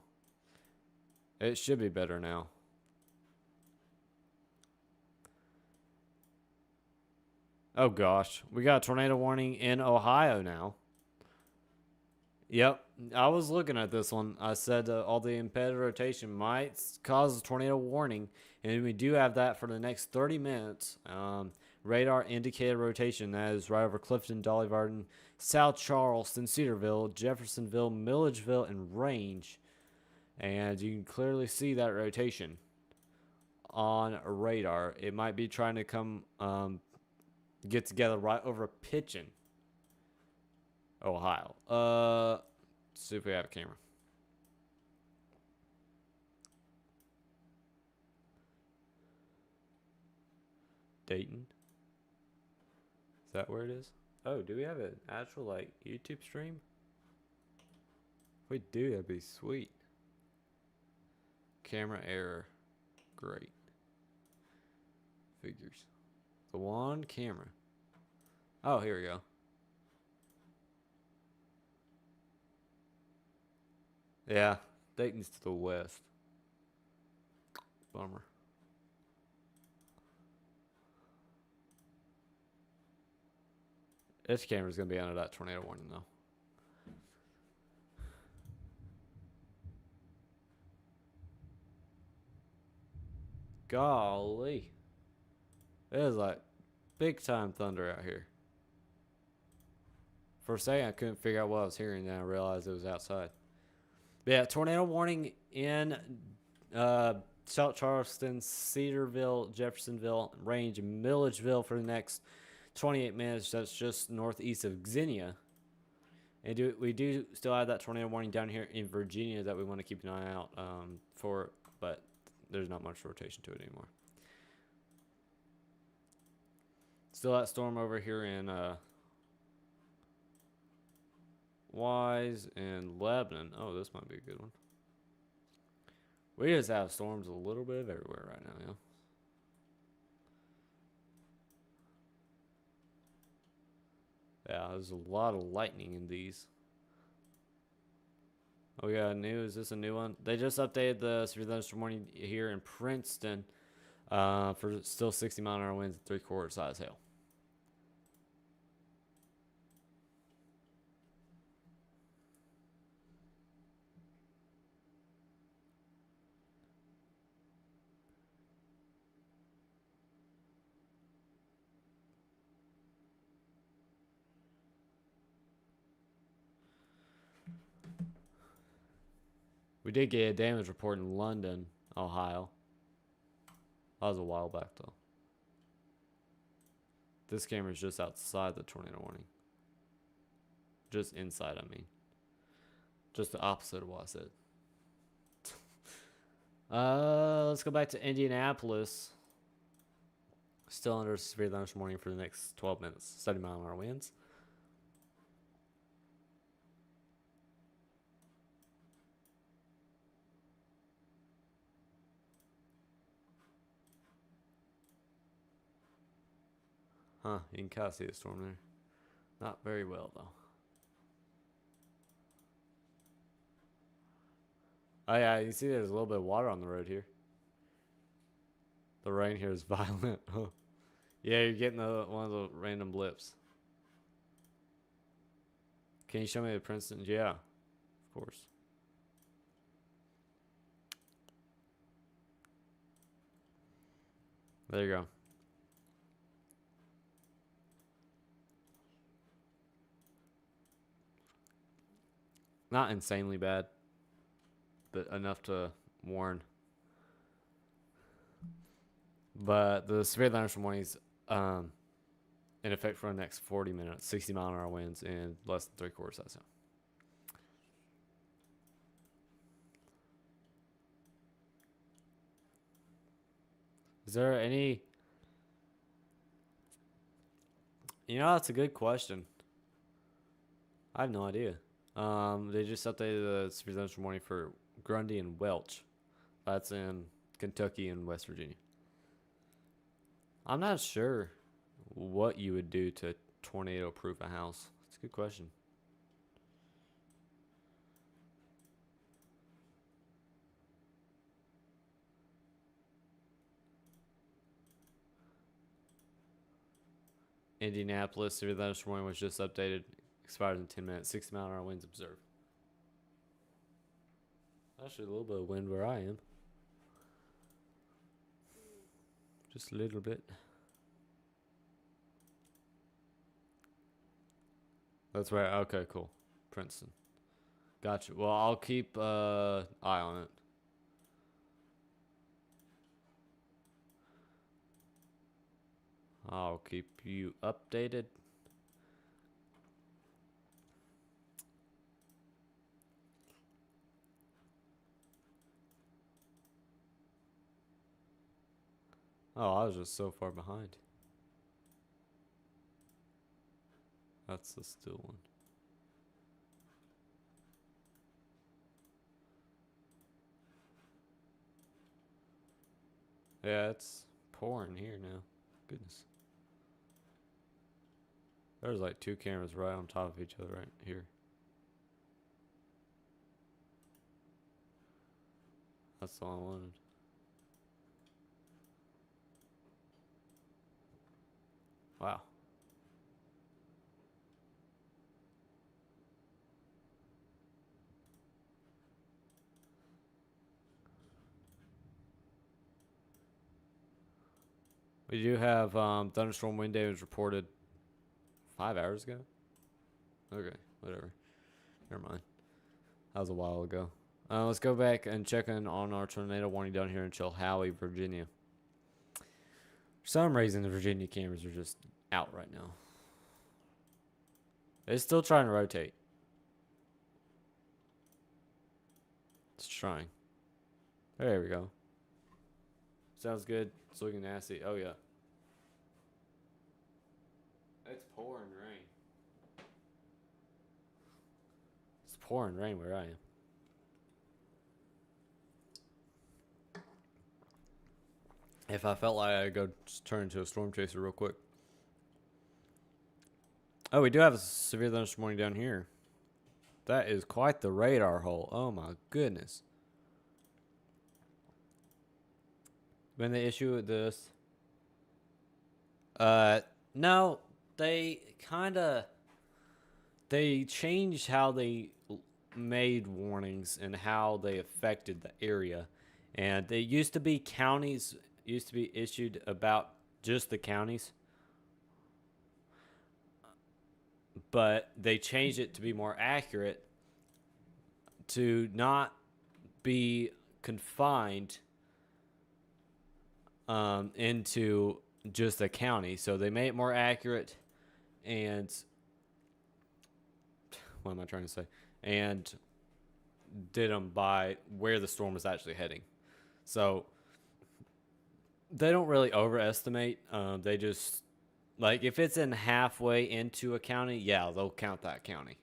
It should be better now. Oh gosh, we got a tornado warning in Ohio now. Yep, I was looking at this one. I said all the embedded rotation might cause a tornado warning, and we do have that for the next 30 minutes. Radar indicated rotation, that is right over Clifton, Dolly Varden, South Charleston, Cedarville, Jeffersonville, Milledgeville, and Range. And you can clearly see that rotation on radar. It might be trying to come get together right over Pitchen, Ohio. Let's see if we have a camera. Dayton. Is that where it is? Oh, do we have an actual like YouTube stream? If we do, that'd be sweet. Camera error. Great. Figures. The one camera. Oh, here we go. Yeah, Dayton's to the west. Bummer. This camera's gonna be under that tornado warning though. Golly. It is like big time thunder out here. For a second I couldn't figure out what I was hearing, then I realized it was outside. But yeah, tornado warning in South Charleston, Cedarville, Jeffersonville, Range, and Milledgeville for the next 28 minutes. That's just northeast of Xenia. And we do still have that tornado warning down here in Virginia that we want to keep an eye out for. But there's not much rotation to it anymore. Still that storm over here in Wise and Lebanon. Oh, this might be a good one. We just have storms a little bit everywhere right now, yeah. Yeah, there's a lot of lightning in these. Oh, we got new. Is this a new one? They just updated the severe thunderstorm warning here in Princeton for still 60-mile-an-hour winds and 3/4 size hail. We did get a damage report in London, Ohio. That was a while back, though. This camera's just outside the tornado warning. Just inside, I mean. Just the opposite of what I said. Let's go back to Indianapolis. Still under severe thunderstorm warning for the next 12 minutes. 70-mile-an-hour winds. Huh, you can kind of see the storm there. Not very well, though. Oh, yeah, you see there's a little bit of water on the road here. The rain here is violent. Yeah, you're getting one of the random blips. Can you show me the Princeton? Yeah, of course. There you go. Not insanely bad, but enough to warn. But the severe thunderstorm warning is in effect for the next 40 minutes. 60-mile-an-hour winds and less than 3/4 size hail. Is there any... You know, that's a good question. I have no idea. They just updated the severe thunderstorm warning for Grundy and Welch. That's in Kentucky and West Virginia. I'm not sure what you would do to tornado-proof a house. That's a good question. Indianapolis severe thunderstorm warning was just updated. Expires in 10 minutes. 60-mile-an-hour winds observed. Actually, a little bit of wind where I am. Just a little bit. That's right. Okay, cool. Princeton. Gotcha. Well, I'll keep eye on it. I'll keep you updated. Oh, I was just so far behind. That's the still one. Yeah, it's pouring here now. Goodness. There's like 2 cameras right on top of each other right here. That's all I wanted. Wow. We do have thunderstorm wind damage reported 5 hours ago. Okay, whatever. Never mind. That was a while ago. Let's go back and check in on our tornado warning down here in Chilhowie, Virginia. For some reason, the Virginia cameras are just out right now. It's still trying to rotate. It's trying. There we go. Sounds good. It's looking nasty. Oh, yeah. It's pouring rain. It's pouring rain where I am. If I felt like I'd go just turn into a storm chaser real quick. Oh, we do have a severe thunderstorm warning down here. That is quite the radar hole. Oh my goodness. When they issue this, no, they changed how they made warnings and how they affected the area. And they used to be counties used to be issued about just the counties. But they changed it to be more accurate, to not be confined into just a county. So they made it more accurate, and what am I trying to say? And did them by where the storm was actually heading. So they don't really overestimate. They just, like, if it's in halfway into a county, yeah, they'll count that county.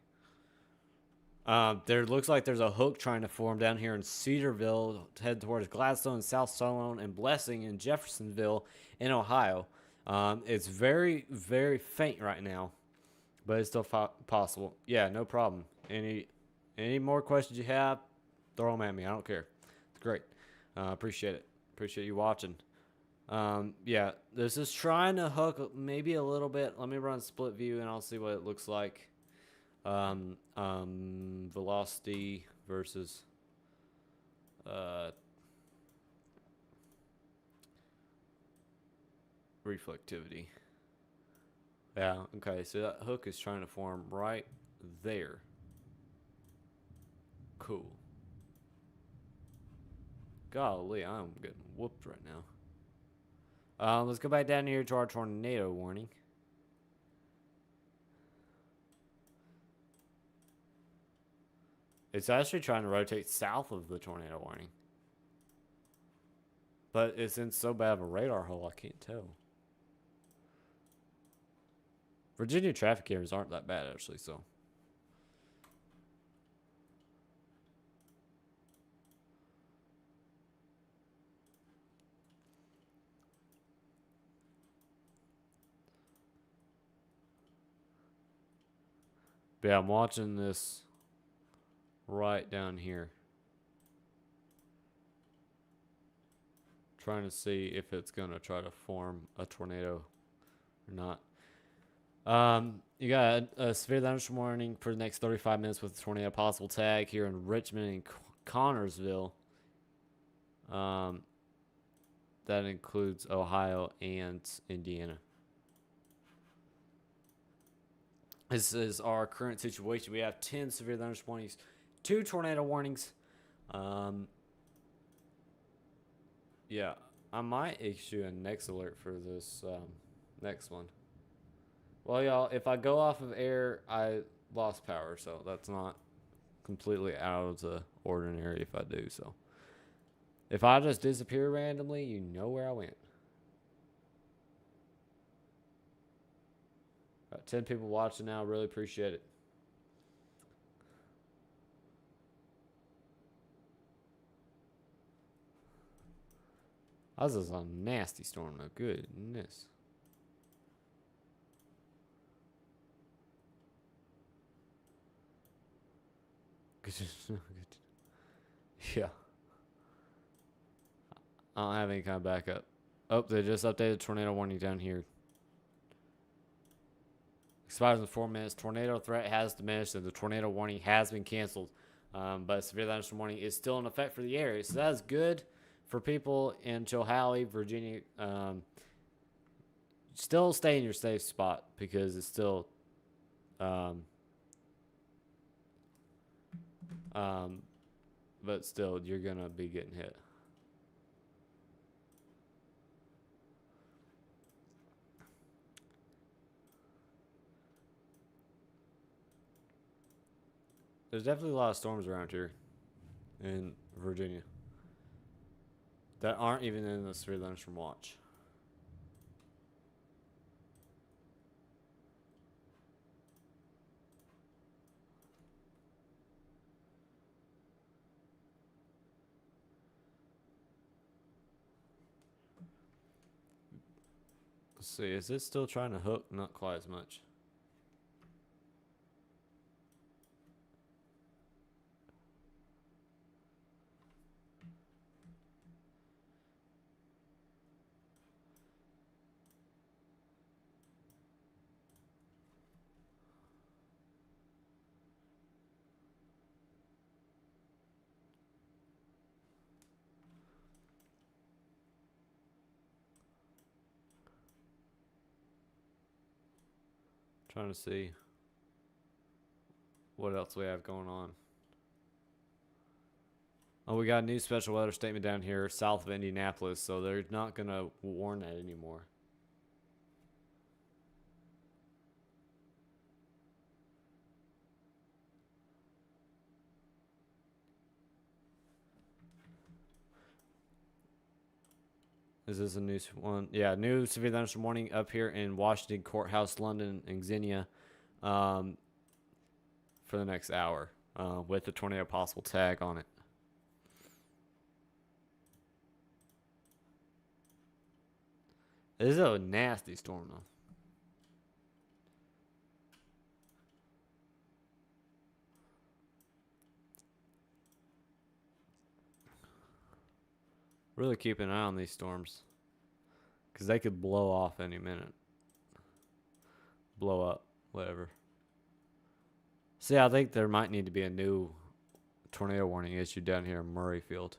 There looks like there's a hook trying to form down here in Cedarville to head towards Gladstone, South Solon, and Blessing in Jeffersonville in Ohio. It's very, very faint right now, but it's still possible. Yeah, no problem. Any more questions you have, throw them at me. I don't care. It's great. Appreciate it. Appreciate you watching. Yeah, this is trying to hook maybe a little bit. Let me run split view and I'll see what it looks like. Velocity versus reflectivity. Yeah, okay, so that hook is trying to form right there. Cool. Golly, I'm getting whooped right now. Let's go back down here to our tornado warning. It's actually trying to rotate south of the tornado warning. But it's in so bad of a radar hole, I can't tell. Virginia traffic areas aren't that bad, actually, so. But yeah, I'm watching this right down here. Trying to see if it's going to try to form a tornado or not. You got a severe thunderstorm warning for the next 35 minutes with a tornado possible tag here in Richmond and Connorsville. That includes Ohio and Indiana. This is our current situation. We have 10 severe thunderstorm warnings, 2 tornado warnings. Yeah, I might issue a next alert for this next one. Well, y'all, if I go off of air, I lost power, so that's not completely out of the ordinary if I do. So if I just disappear randomly, you know where I went. Got 10 people watching now. Really appreciate it. This is a nasty storm, though. Goodness. Yeah. I don't have any kind of backup. Oh, they just updated tornado warning down here. Expires in 4 minutes. Tornado threat has diminished and the tornado warning has been canceled. But severe thunderstorm warning is still in effect for the area. So that is good for people in Chilhowie, Virginia. Still stay in your safe spot because it's still but still, you're going to be getting hit. There's definitely a lot of storms around here in Virginia. that aren't even in the severe thunderstorm watch. Let's see, is it still trying to hook? Not quite as much. Trying to see what else we have going on. Oh, we got a new special weather statement down here south of Indianapolis, so they're not going to warn that anymore. Is this a new one? Yeah, new severe thunderstorm warning up here in Washington Courthouse, London, and Xenia for the next hour with the tornado possible tag on it. This is a nasty storm, though. Really keep an eye on these storms because they could blow off any minute. Blow up, whatever. See, I think there might need to be a new tornado warning issued down here in Murrayfield.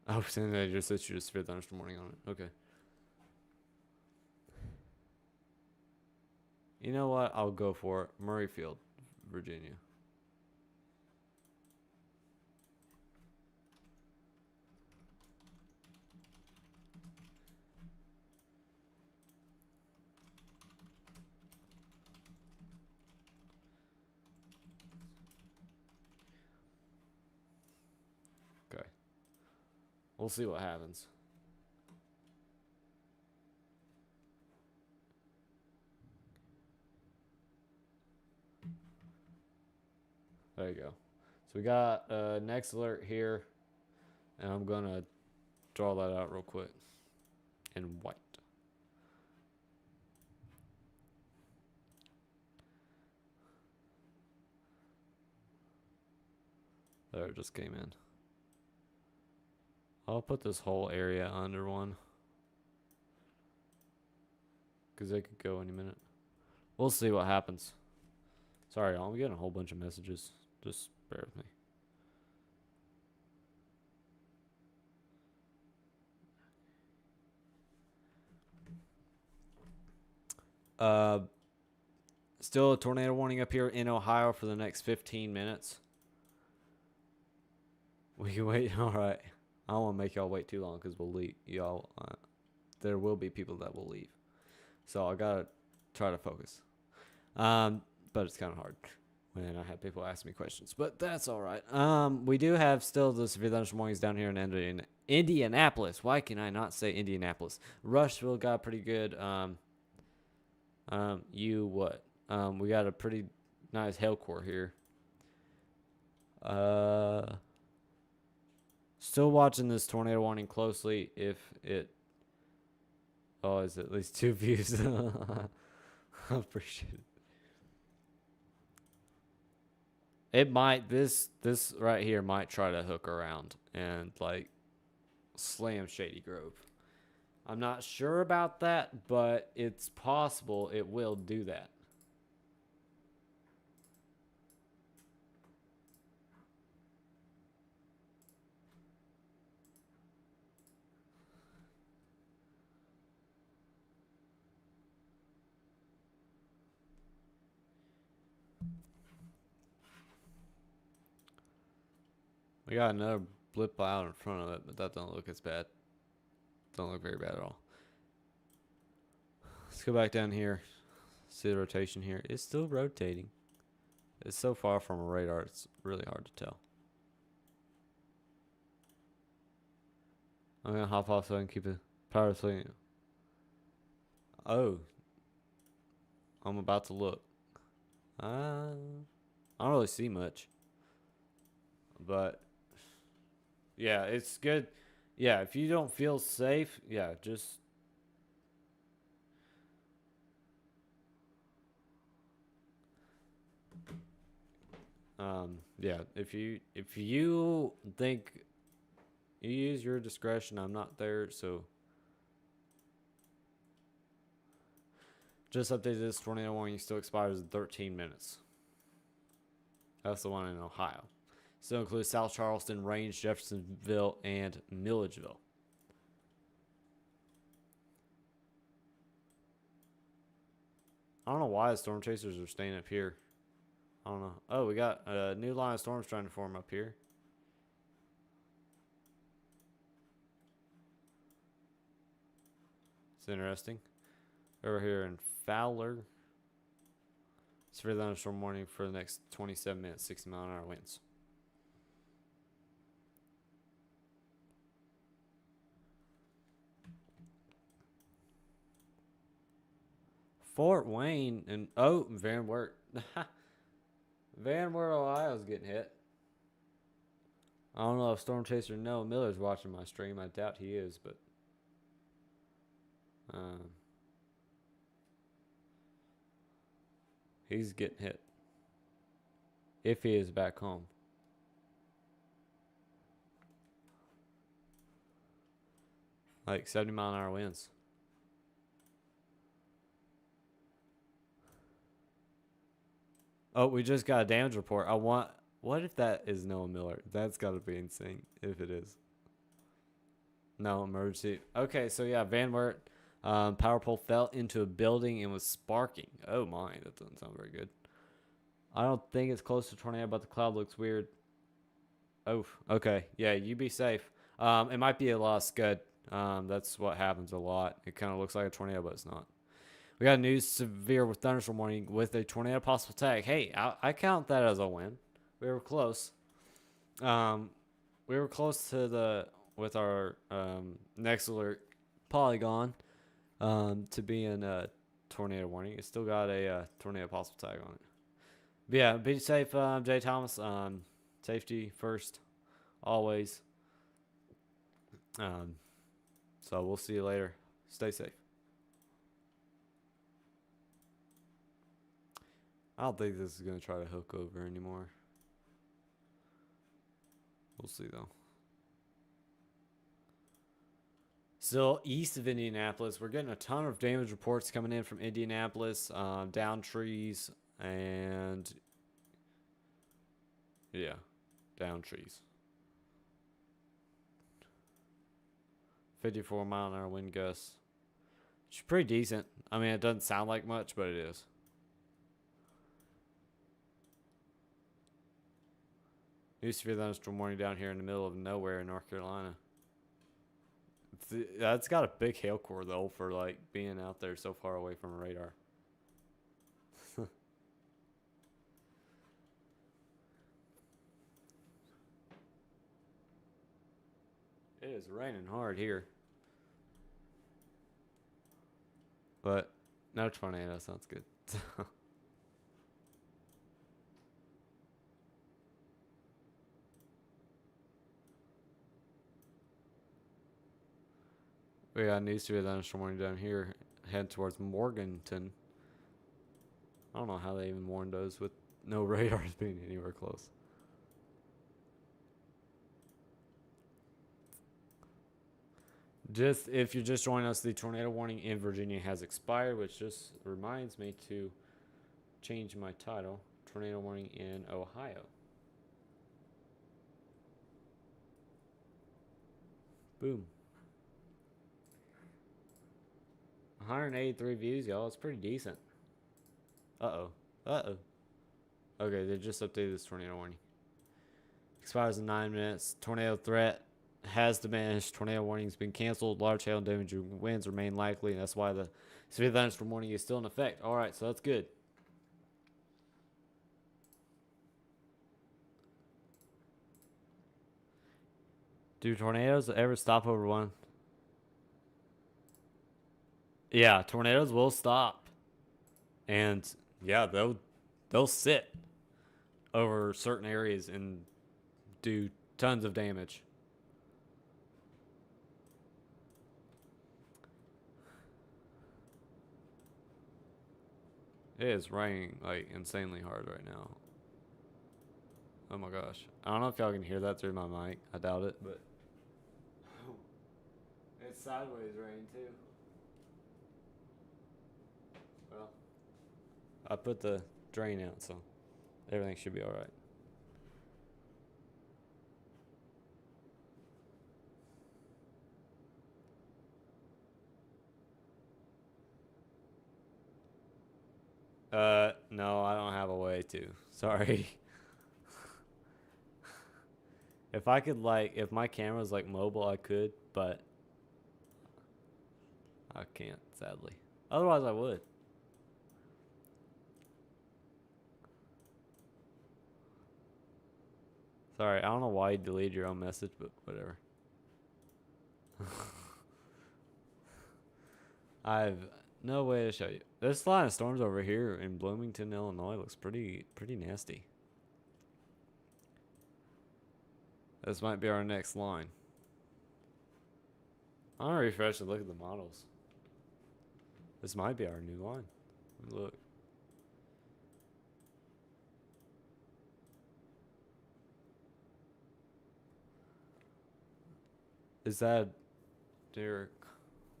Oh, so they just issued a severe thunderstorm warning on it. Okay. You know what? I'll go for it. Murrayfield, Virginia. Okay. We'll see what happens. There you go. So we got next alert here, and I'm gonna draw that out real quick in white. There, it just came in. I'll put this whole area under one because they could go any minute. We'll see what happens. Sorry, y'all. I'm getting a whole bunch of messages. Just bear with me. Still a tornado warning up here in Ohio for the next 15 minutes. We can wait. All right. I don't want to make y'all wait too long because we'll leave. Y'all, there will be people that will leave. So I got to try to focus. But it's kind of hard when I have people ask me questions. But that's all right. We do have still the severe thunderstorm warnings down here in Indianapolis. Why can I not say Indianapolis? Rushville got pretty good. We got a pretty nice hail core here. Still watching this tornado warning closely. If it, is at least 2 views. I appreciate it. It might, this right here might try to hook around and like slam Shady Grove. I'm not sure about that, but it's possible it will do that. We got another blip out in front of it, but that don't look as bad. Don't look very bad at all. Let's go back down here. See the rotation here. It's still rotating. It's so far from a radar, it's really hard to tell. I'm gonna hop off so I can keep it power swing. Oh, I'm about to look. I don't really see much, but yeah, it's good. Yeah, if you don't feel safe, yeah, just yeah, if you think you use your discretion, I'm not there, so just updated this tornado warning still expires in 13 minutes. That's the one in Ohio. Still includes South Charleston, Range, Jeffersonville, and Milledgeville. I don't know why the storm chasers are staying up here. I don't know. Oh, we got a new line of storms trying to form up here. It's interesting. Over here in Fowler. Severe thunderstorm warning for the next 27 minutes, 60-mile-an-hour winds. Fort Wayne and Van Wert. Van Wert, Ohio's getting hit. I don't know if Storm Chaser Noah Miller's watching my stream. I doubt he is, but he's getting hit. If he is back home. Like 70-mile-an-hour winds. Oh, we just got a damage report. What if that is Noah Miller? That's got to be insane if it is. No emergency. Okay, so yeah, Van Wert power pole fell into a building and was sparking. Oh my, that doesn't sound very good. I don't think it's close to tornado, but the cloud looks weird. Oh, okay. Yeah, you be safe. It might be a lot of scud. That's what happens a lot. It kind of looks like a tornado, but it's not. We got a new severe with thunderstorm warning with a tornado possible tag. Hey, I count that as a win. We were close. We were close to with our next alert polygon to be in a tornado warning. It still got a tornado possible tag on it. But yeah, be safe, Jay Thomas. Safety first, always. So we'll see you later. Stay safe. I don't think this is going to try to hook over anymore. We'll see, though. Still east of Indianapolis. We're getting a ton of damage reports coming in from Indianapolis. Down trees and... yeah, down trees. 54-mile-an-hour wind gusts. It's pretty decent. I mean, it doesn't sound like much, but it is. Used to be a thunderstorm warning down here in the middle of nowhere in North Carolina. It's got a big hail core, though, for like being out there so far away from a radar. It is raining hard here. But no tornado sounds good. We got news to be a thunderstorm warning down here, heading towards Morganton. I don't know how they even warned us with no radars being anywhere close. Just if you're just joining us, the tornado warning in Virginia has expired, which just reminds me to change my title. Tornado warning in Ohio. Boom. 183 views, y'all. It's pretty decent. Uh-oh. Uh-oh. Okay, they just updated this tornado warning. Expires in 9 minutes. Tornado threat has diminished. Tornado warning has been canceled. Large hail and damaging winds remain likely, and that's why the severe thunderstorm warning is still in effect. All right, so that's good. Do tornadoes ever stop over 1? Yeah, tornadoes will stop. And yeah, they'll sit over certain areas and do tons of damage. It is raining like insanely hard right now. Oh my gosh. I don't know if y'all can hear that through my mic. I doubt it, but it's sideways rain too. Well, I put the drain out, so everything should be all right. No, I don't have a way to. Sorry. If I could, like, if my camera's like mobile, I could, but I can't, sadly. Otherwise, I would. Sorry, I don't know why you deleted your own message, but whatever. I've no way to show you. This line of storms over here in Bloomington, Illinois looks pretty nasty. This might be our next line. I'm gonna refresh and look at the models. This might be our new line. Look. Is that Derek?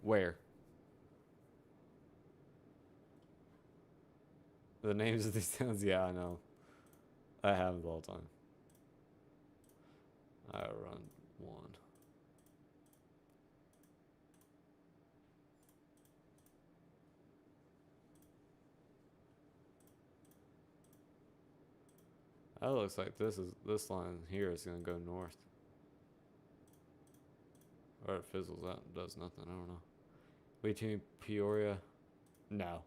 Where? The names of these towns? Yeah, I know. I have them all the time. I run 1. That looks like this line here is gonna go north. Or it fizzles out and does nothing. I don't know. Between Peoria, no.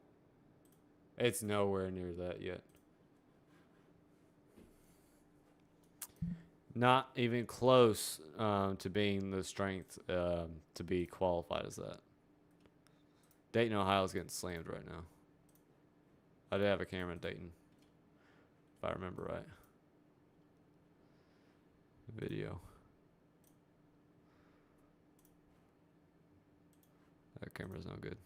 It's nowhere near that yet. Not even close to being the strength to be qualified as that. Dayton, Ohio is getting slammed right now. I did have a camera in Dayton, if I remember right. Video. That camera's no good.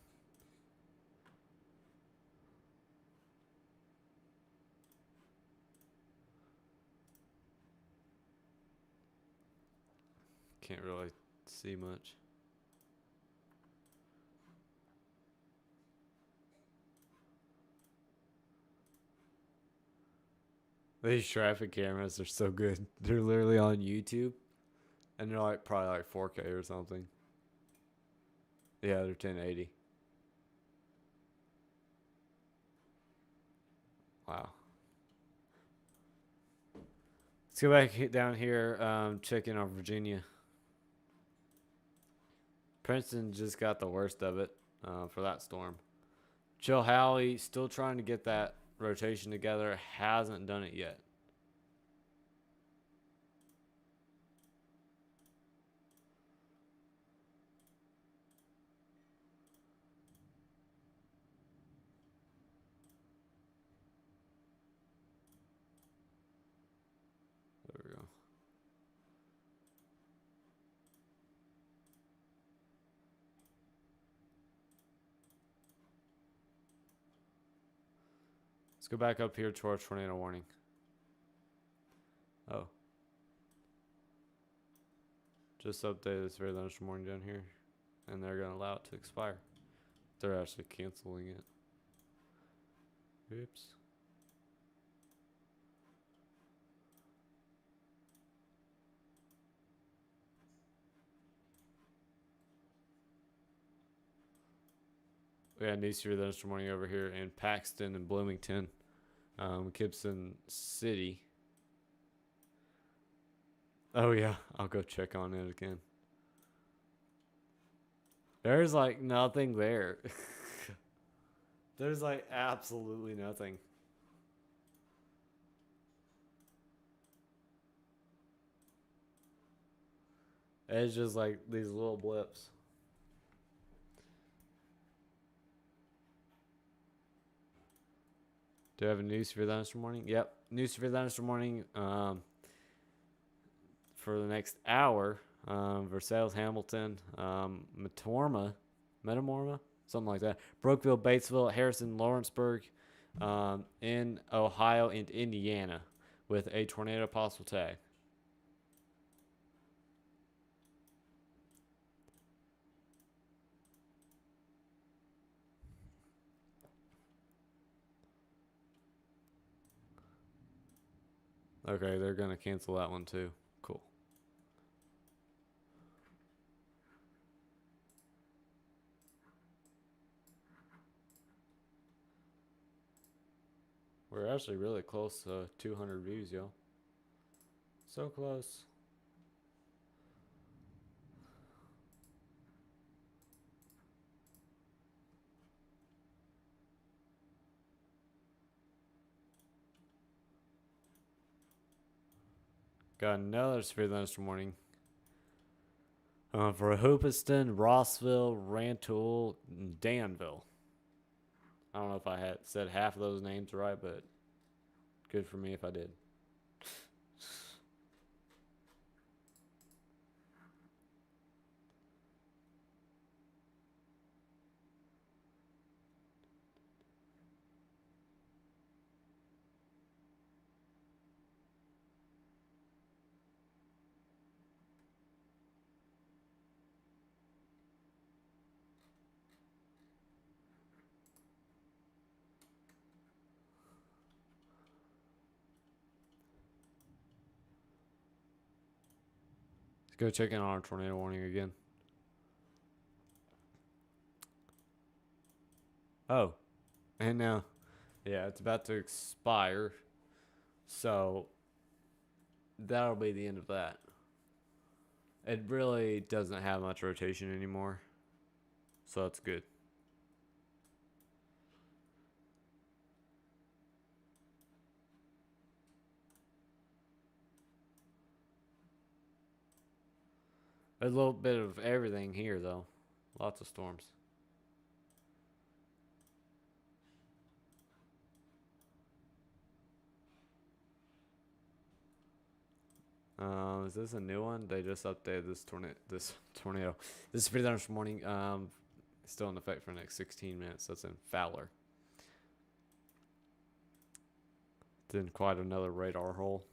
Can't really see much. These traffic cameras are so good. They're literally on YouTube, and they're like probably like 4K or something. Yeah, they're 1080. Wow. Let's go back down here, checking on Virginia. Princeton just got the worst of it for that storm. Chilhowie still trying to get that rotation together. Hasn't done it yet. There we go. Let's go back up here to our tornado warning. Oh. Just updated this very lunch morning down here. And they're going to allow it to expire. They're actually canceling it. Oops. We had news here this morning over here in Paxton and Bloomington, Gibson City. Oh yeah, I'll go check on it again. There's like nothing there. There's like absolutely nothing. It's just like these little blips. Do I have a news for thunderstorm warning? Yep, news for thunderstorm warning. For the next hour, Versailles, Hamilton, Metamorma, something like that. Brookville, Batesville, Harrison, Lawrenceburg, in Ohio and Indiana, with a tornado possible tag. Okay, they're gonna cancel that one too. Cool. We're actually really close to 200 views, yo. So close. Got another severe thunderstorm warning. For Hoopeston, Rossville, Rantoul, and Danville. I don't know if I had said half of those names right, but good for me if I did. Let's go check in on our tornado warning again. Oh, and now, yeah, it's about to expire. So that'll be the end of that. It really doesn't have much rotation anymore. So that's good. There's a little bit of everything here, though. Lots of storms. Is this a new one? They just updated this tornado. This is pretty thunderstorm warning. Still in effect for the next 16 minutes. That's in Fowler. Then quite another radar hole.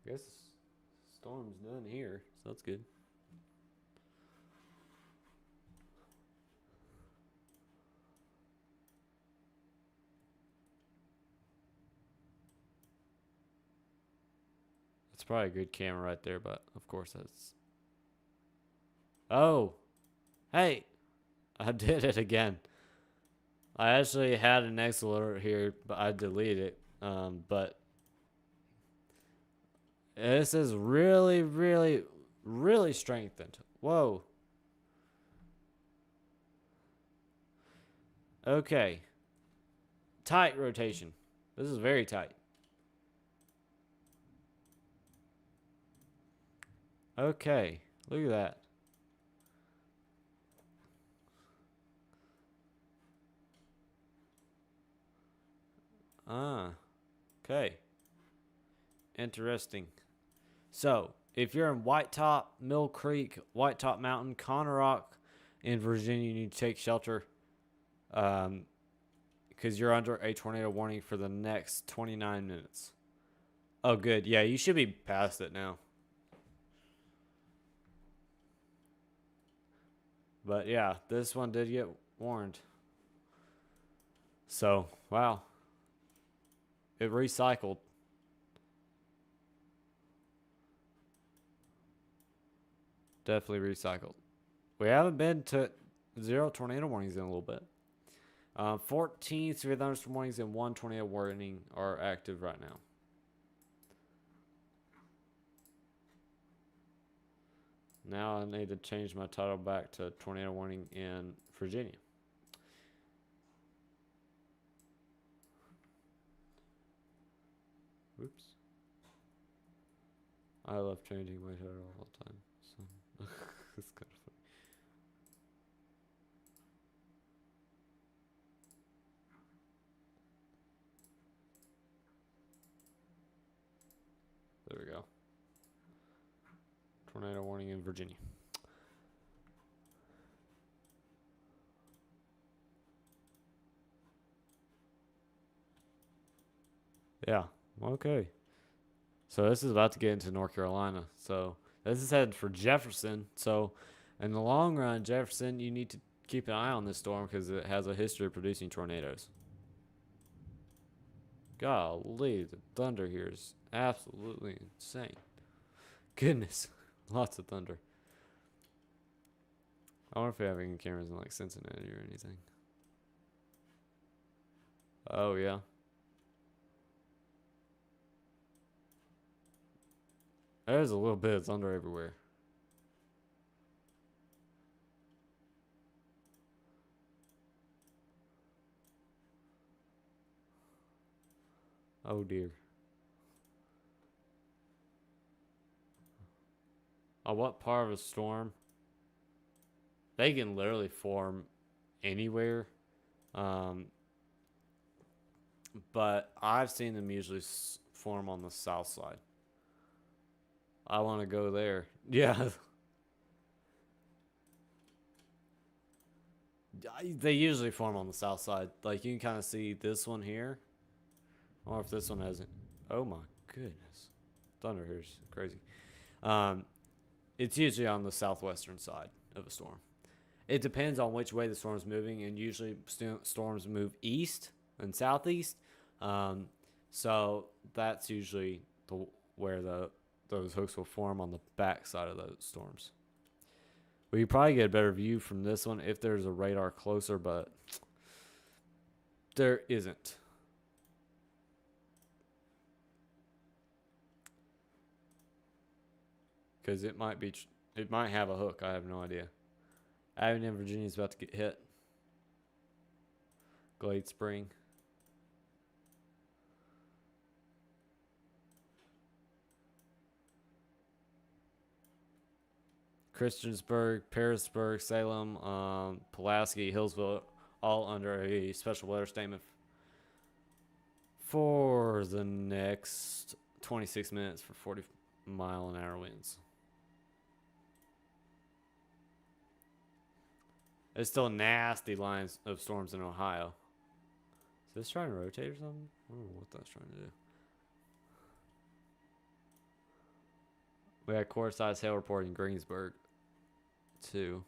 I guess storm's done here, so that's good. That's probably a good camera right there, but of course that's... Oh! Hey! I did it again. I actually had an X alert here, but I deleted it. But this is really, really, really strengthened. Whoa. Okay. Tight rotation. This is very tight. Okay. Look at that. Okay. Interesting. So, if you're in White Top, Mill Creek, White Top Mountain, Connor Rock, in Virginia, you need to take shelter. Because you're under a tornado warning for the next 29 minutes. Oh, good. Yeah, you should be past it now. But yeah, this one did get warned. So, wow. It recycled. Definitely recycled. We haven't been to 0 tornado warnings in a little bit. 14 severe thunderstorm warnings and 1 tornado warning are active right now. Now I need to change my title back to tornado warning in Virginia. Oops. I love changing my hair all the time. So it's kind of funny. There we go. Tornado warning in Virginia. Yeah. Okay. So this is about to get into North Carolina. So this is headed for Jefferson. So in the long run, Jefferson, you need to keep an eye on this storm because it has a history of producing tornadoes. Golly, the thunder here is absolutely insane. Goodness, lots of thunder. I wonder if we have any cameras in like Cincinnati or anything. Oh yeah. There's a little bit of thunder everywhere. Oh dear. What part of a storm? They can literally form anywhere. But I've seen them usually form on the south side. I want to go there. Yeah. They usually form on the south side. Like you can kind of see this one here. Or if this one hasn't. Oh my goodness. Thunder here is crazy. It's usually on the southwestern side of a storm. It depends on which way the storm's moving, and usually storms move east and southeast. So that's usually where those hooks will form on the back side of those storms. We could probably get a better view from this one if there's a radar closer, but there isn't. Because it might have a hook. I have no idea. Abingdon, Virginia is about to get hit. Glade Spring. Christiansburg, Parisburg, Salem, Pulaski, Hillsville, all under a special weather statement for the next 26 minutes for 40-mile-an-hour winds. There's still nasty lines of storms in Ohio. Is this trying to rotate or something? I don't know what that's trying to do. We had core-size hail report in Greensburg, too.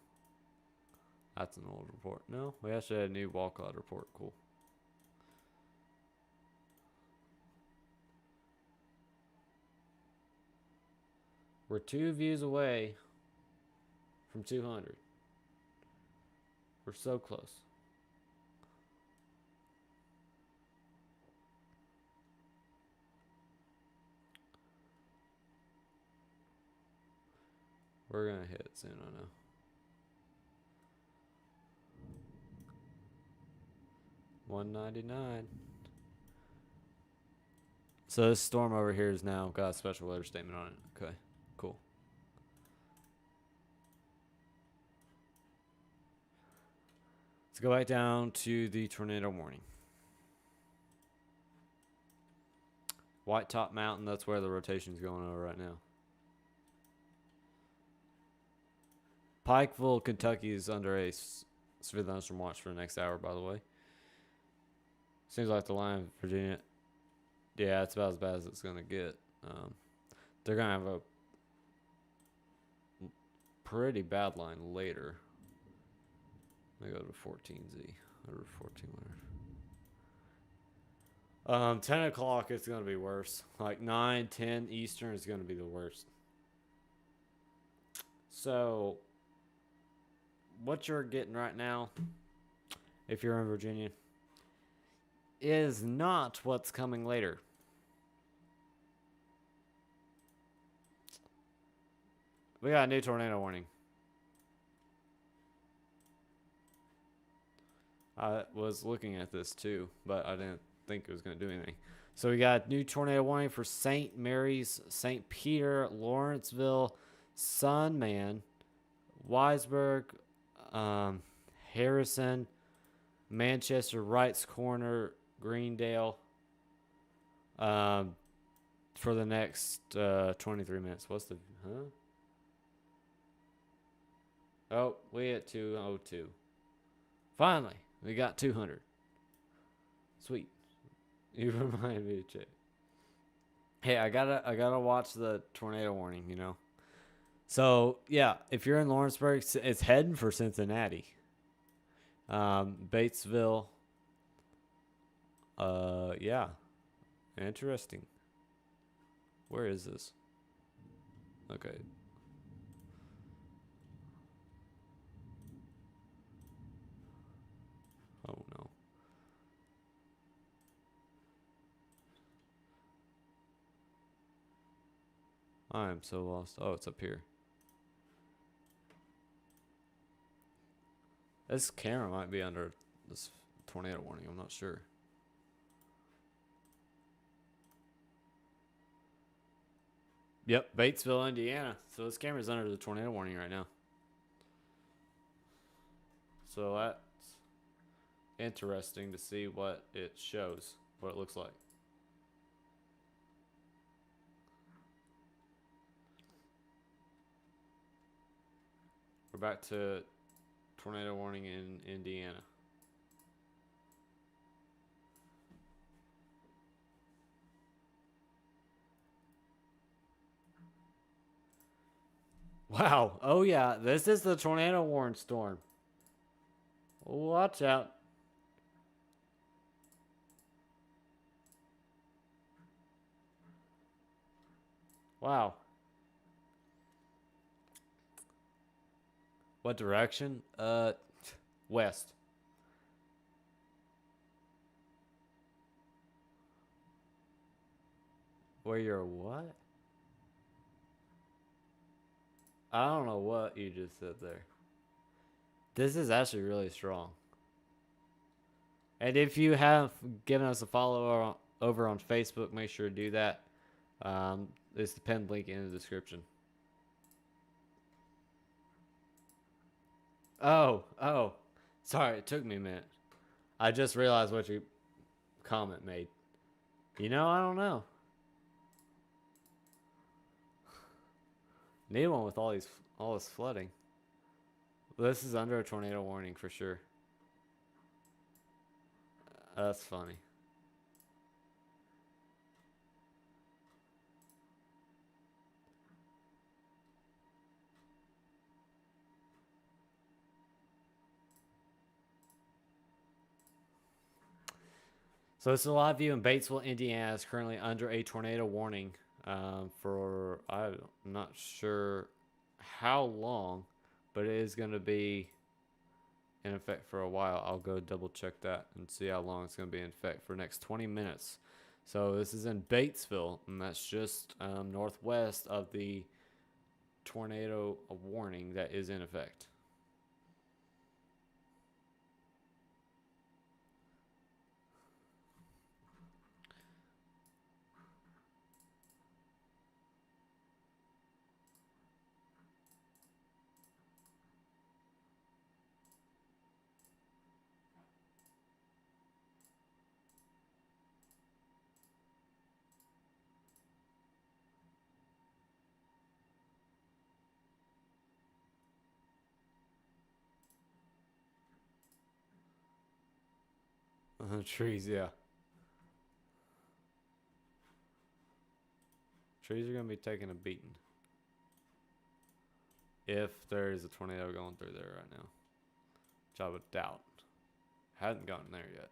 That's an old report. No, we actually had a new wall cloud report. Cool. We're 2 views away from 200. We're so close. We're going to hit it soon, I know. $199. So this storm over here has now got a special weather statement on it. Okay, cool. Let's go back down to the tornado warning. White Top Mountain, that's where the rotation is going over right now. Pikeville, Kentucky is under a severe thunderstorm watch for the next hour, by the way. Seems like the line of Virginia, yeah, it's about as bad as it's going to get. They're going to have a pretty bad line later. Let me go to 14Z or 14 whatever. 10 o'clock it's going to be worse. Like 9, 10 Eastern is going to be the worst. So what you're getting right now, if you're in Virginia, is not what's coming later. We got a new tornado warning. I was looking at this too, but I didn't think it was going to do anything. So we got new tornado warning for St. Mary's, St. Peter, Lawrenceville, Sunman, Weisberg, Harrison, Manchester, Wrights Corner, Greendale, for the next 23 minutes. What's the Oh, we at 202. Finally, we got 200. Sweet. You reminded me to check. Hey, I gotta watch the tornado warning. You know. So yeah, if you're in Lawrenceburg, it's heading for Cincinnati. Batesville. Yeah, interesting. Where is this? Okay. Oh no. I am so lost. Oh, it's up here. This camera might be under this tornado warning. I'm not sure. Yep, Batesville, Indiana. So this camera's under the tornado warning right now. So that's interesting to see what it shows, what it looks like. We're back to tornado warning in Indiana. Wow. Oh, yeah. This is the tornado warning storm. Watch out. Wow. What direction? West. Where you're what? I don't know what you just said there. This is actually really strong. And if you have given us a follow over on Facebook, make sure to do that. It's the pinned link in the description. Oh. Sorry, it took me a minute. I just realized what your comment made. You know, I don't know. Need one with all this flooding. This is under a tornado warning for sure. That's funny. So it's a lot of you in Batesville, Indiana is currently under a tornado warning for, I'm not sure how long, but it is going to be in effect for a while. I'll go double check that and see how long it's going to be in effect for the next 20 minutes. So this is in Batesville, and that's just northwest of the tornado warning that is in effect. Trees, yeah. Trees are going to be taking a beating. If there is a tornado going through there right now. Which I would doubt. Hadn't gotten there yet.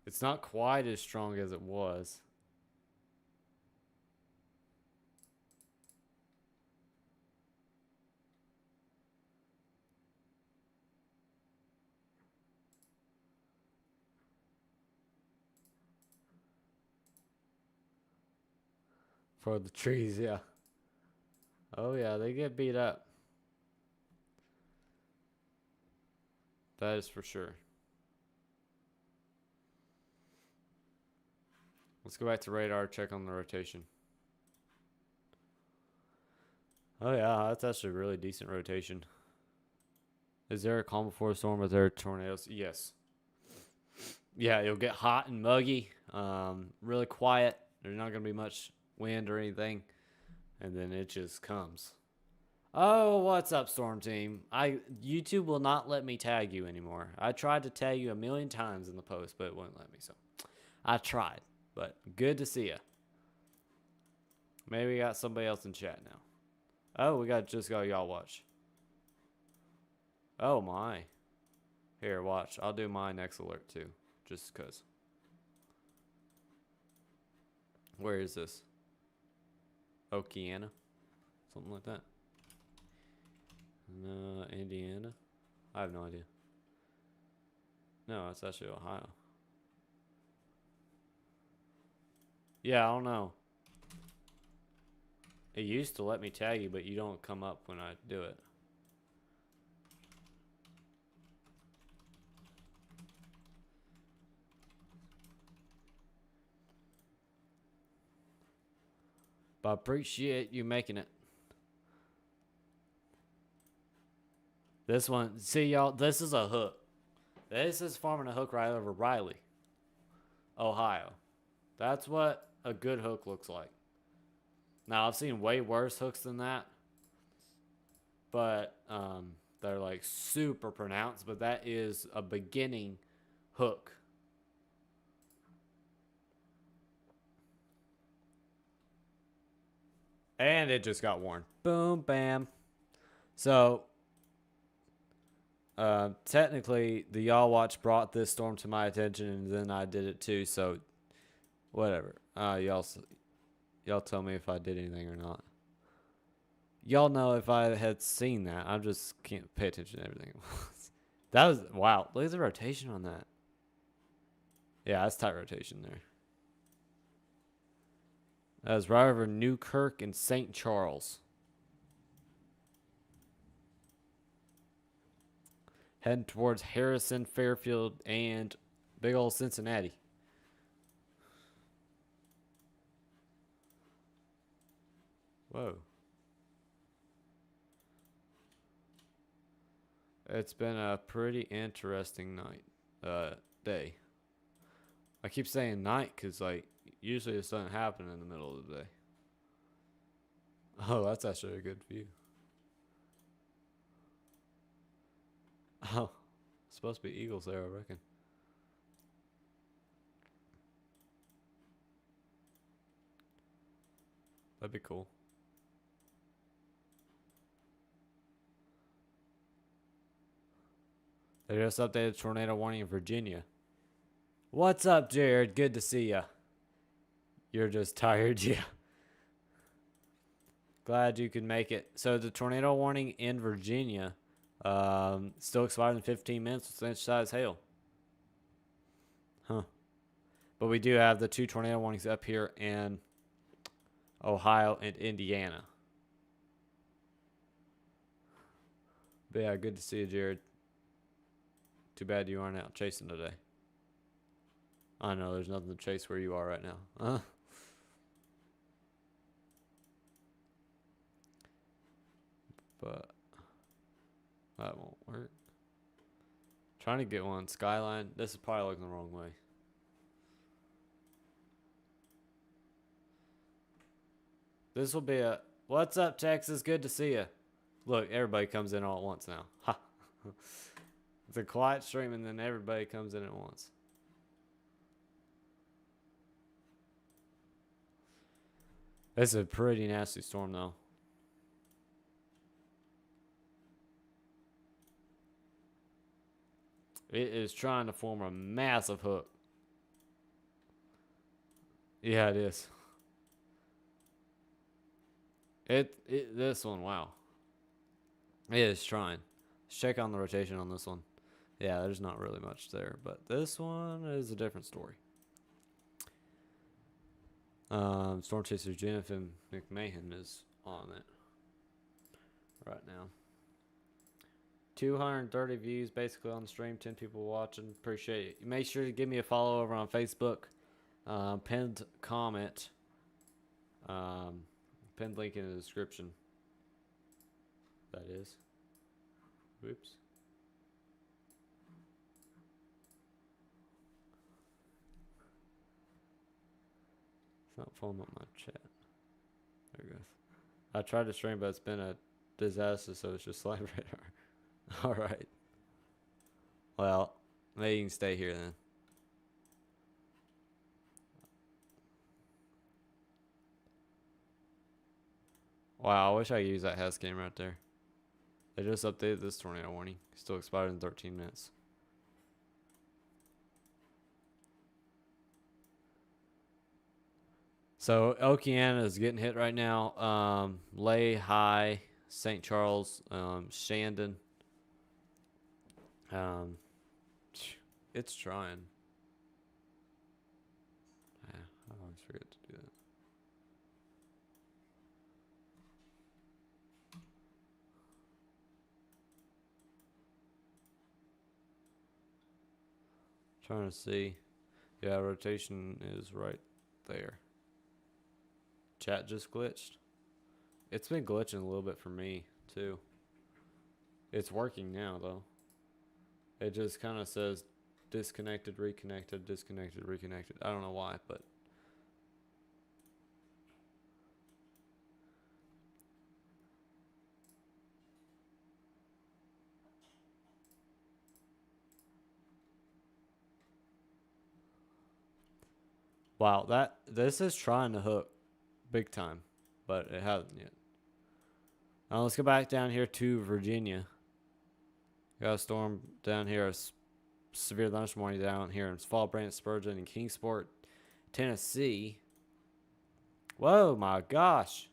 It's not quite as strong as it was. For the trees, yeah. Oh, yeah, they get beat up. That is for sure. Let's go back to radar, check on the rotation. Oh, yeah, that's actually a really decent rotation. Is there a calm before a storm? Are there tornadoes? Yes. Yeah, it'll get hot and muggy, really quiet. There's not going to be much wind or anything. And then it just comes. Oh, what's up, Storm Team? YouTube will not let me tag you anymore. I tried to tag you a million times in the post, but it wouldn't let me, so I tried. But good to see you. Maybe we got somebody else in chat now. Oh, we just got y'all watch. Oh, my. Here, watch. I'll do my next alert, too. Just because. Where is this? Okeana? Something like that. Indiana? I have no idea. No, it's actually Ohio. Yeah, I don't know. It used to let me tag you, but you don't come up when I do it. But I appreciate you making it. This one, see y'all, this is a hook. This is farming a hook right over Riley, Ohio. That's what a good hook looks like. Now, I've seen way worse hooks than that. But they're like super pronounced. But that is a beginning hook. And it just got worn. Boom, bam. So, technically, the Y'all Watch brought this storm to my attention, and then I did it too. So, whatever. Y'all tell me if I did anything or not. Y'all know if I had seen that. I just can't pay attention to everything. That was, wow. Look at the rotation on that. Yeah, that's tight rotation there. That was right over Newkirk and St. Charles. Heading towards Harrison, Fairfield, and big old Cincinnati. Whoa. It's been a pretty interesting day. I keep saying night because, like, usually this doesn't happen in the middle of the day. Oh, that's actually a good view. Oh, it's supposed to be eagles there, I reckon. That'd be cool. They just updated tornado warning in Virginia. What's up, Jared? Good to see ya. You're just tired, yeah. Glad you could make it. So the tornado warning in Virginia still expires in 15 minutes with inch-size hail. Huh. But we do have the 2 tornado warnings up here in Ohio and Indiana. But yeah, good to see you, Jared. Too bad you aren't out chasing today. I know there's nothing to chase where you are right now. But that won't work. Trying to get one skyline. This is probably looking the wrong way. This will be a what's up, Texas? Good to see you. Look, everybody comes in all at once now. Ha. It's a quiet stream and then everybody comes in at once. It's a pretty nasty storm though. It is trying to form a massive hook. Yeah, it is. This one, wow. It is trying. Let's check on the rotation on this one. Yeah, there's not really much there, but this one is a different story. Storm Chaser Jennifer McMahon is on it right now. 230 views basically on the stream, 10 people watching. Appreciate it. Make sure to give me a follow over on Facebook. Pinned comment. Pinned link in the description. That is. Whoops. It's not pulling up my chat. There it goes. I tried to stream, but it's been a disaster, so it's just slide radar. Alright. Well, maybe you can stay here then. Wow, I wish I could use that HAS game right there. They just updated this tornado warning. Still expired in 13 minutes. So Okeana is getting hit right now. Lay, High, St. Charles, Shandon. It's trying. Yeah, I always forget to do that. Trying to see. Yeah, rotation is right there. Chat just glitched. It's been glitching a little bit for me too. It's working now though. It just kind of says disconnected, reconnected, disconnected, reconnected. I don't know why, but wow, this is trying to hook big time, but it hasn't yet. Let's go back down here to Virginia. Got a storm down here, a severe thunderstorm warning down here in Fall Brant, Spurgeon, and Kingsport, Tennessee. Whoa, my gosh.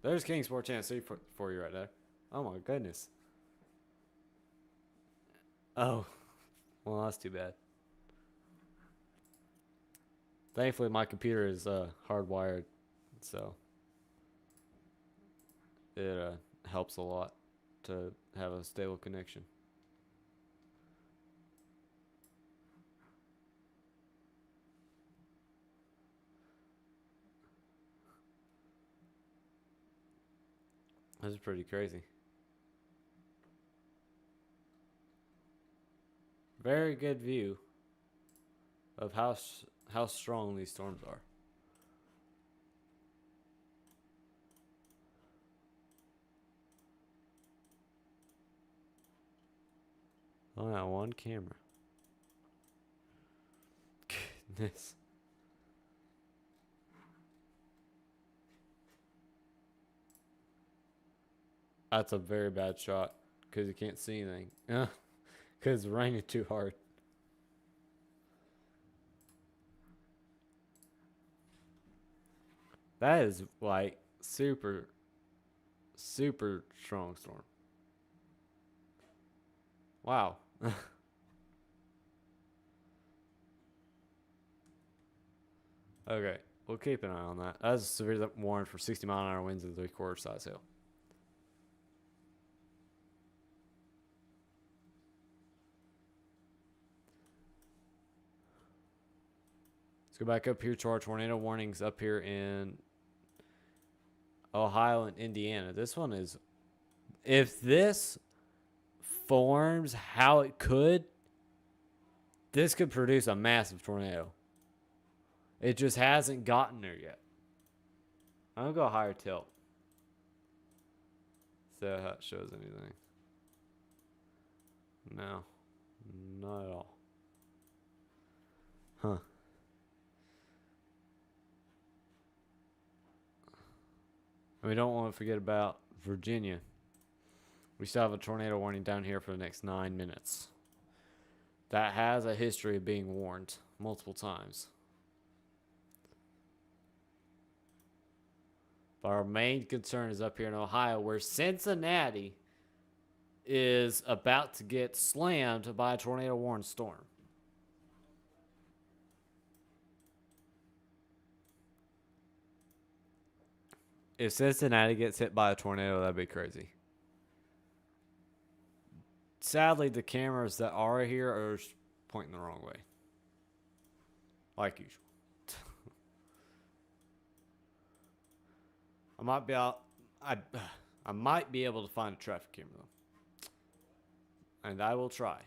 There's Kingsport, Tennessee for you right there. Oh, my goodness. Oh, well, that's too bad. Thankfully, my computer is hardwired, so it helps a lot to have a stable connection. That's pretty crazy. Very good view of how strong these storms are. Oh, yeah, one camera. Goodness. That's a very bad shot because you can't see anything. Because it's raining too hard. That is like super strong storm. Wow. Okay, we'll keep an eye on that. That's a severe warning for 60-mile-an-hour winds and 3/4 size hail. Let's go back up here to our tornado warnings up here in Ohio and Indiana. This one is, if this forms how it could, this could produce a massive tornado. It just hasn't gotten there yet. I'm going to go higher tilt. See how it shows anything. No. Not at all. Huh. And we don't want to forget about Virginia. We still have a tornado warning down here for the next 9 minutes. That has a history of being warned multiple times. But our main concern is up here in Ohio, where Cincinnati is about to get slammed by a tornado warned storm. If Cincinnati gets hit by a tornado, that'd be crazy. Sadly, the cameras that are here are pointing the wrong way, like usual. I might be out. I might be able to find a traffic camera though, and I will try.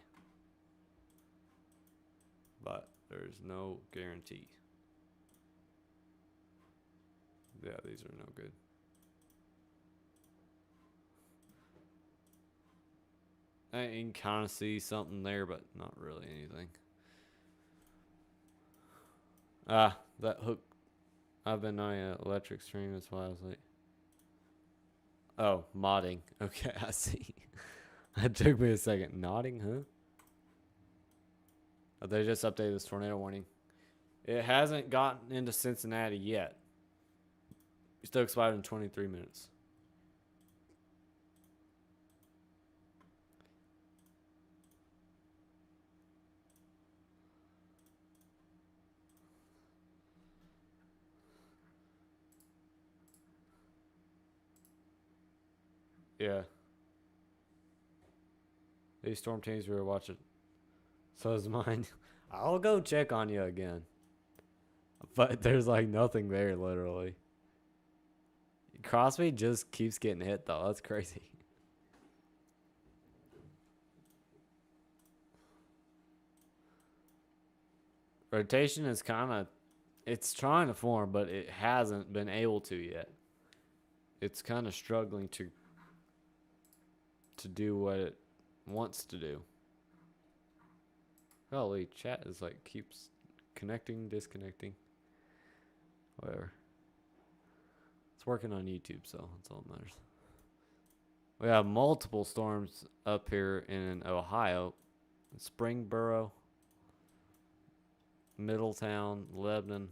But there's no guarantee. Yeah, these are no good. You can kind of see something there, but not really anything. That hook. I've been on electric stream. That's why I was like, oh, modding. Okay, I see. It took me a second. Nodding, huh? Oh, they just updated this tornado warning. It hasn't gotten into Cincinnati yet. It's still expired in 23 minutes. Yeah. These storm teams we were watching. So is mine. I'll go check on you again. But there's like nothing there, literally. Crosby just keeps getting hit, though. That's crazy. Rotation is kind of... It's trying to form, but it hasn't been able to yet. It's kind of struggling to do what it wants to do. Golly, chat is like keeps connecting, disconnecting. Whatever. It's working on YouTube, so that's all that matters. We have multiple storms up here in Ohio. Springboro, Middletown, Lebanon.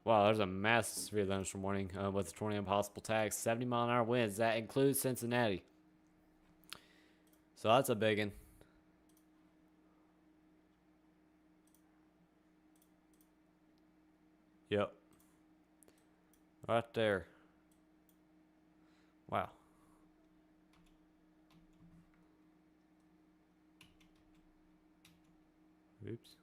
Wow, there's a massive severe thunderstorm warning with a tornado possible tags. 70-mile-an-hour winds. That includes Cincinnati. So that's a big one. Yep. Right there. Wow. Oops.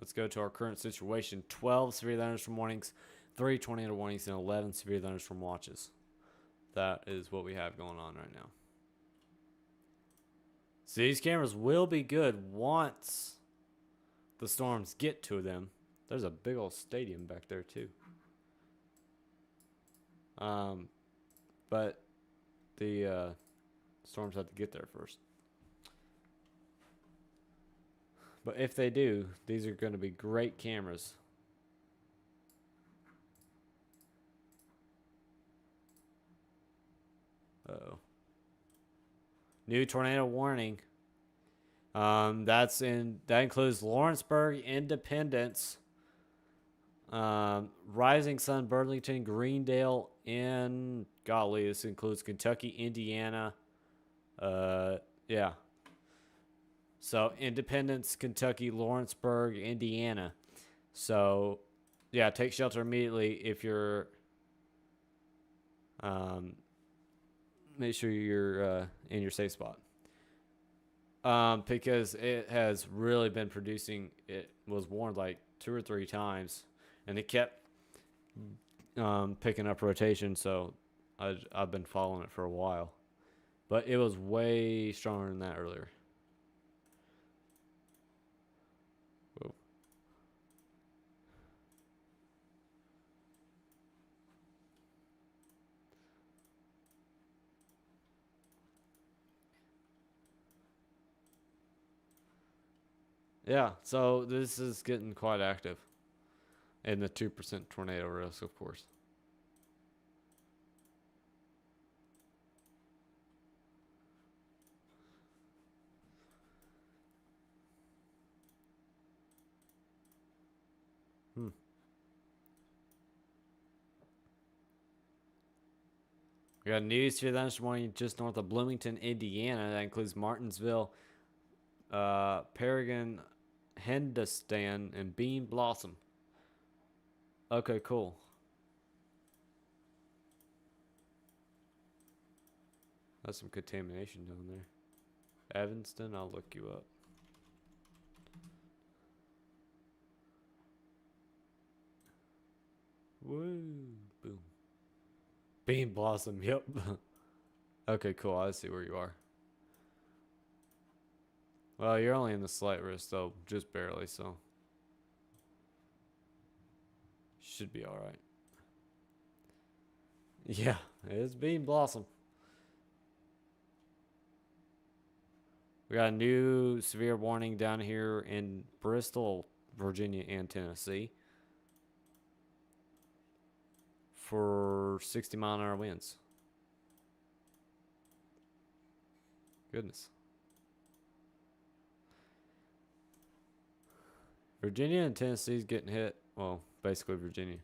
Let's go to our current situation. 12 severe thunderstorm warnings, 3 tornado warnings, and 11 severe thunderstorm watches. That is what we have going on right now. So these cameras will be good once the storms get to them. There's a big old stadium back there too. But the storms have to get there first. But if they do, these are going to be great cameras. Uh-oh. New tornado warning. That includes Lawrenceburg, Independence, Rising Sun, Burlington, Greendale, and golly, this includes Kentucky, Indiana. Yeah. So Independence, Kentucky, Lawrenceburg, Indiana. So yeah, take shelter immediately if you're. Make sure you're in your safe spot. Because it has really been producing. It was warned like 2 or 3 times, and it kept picking up rotation. So I've been following it for a while, but it was way stronger than that earlier. Whoa. Yeah, so this is getting quite active. And the 2% tornado risk, of course. We got news here this morning just north of Bloomington, Indiana. That includes Martinsville, Peregrine Hindustan, and Bean Blossom. Okay, cool. That's some contamination down there. Evanston, I'll look you up. Woo, boom. Bean Blossom, yep. Okay, cool. I see where you are. Well, you're only in the slight risk, though, just barely, so. Should be alright. Yeah, it's Bean Blossom. We got a new severe warning down here in Bristol, Virginia, and Tennessee for 60-mile-an-hour winds. Goodness. Virginia and Tennessee is getting hit. Well, basically Virginia.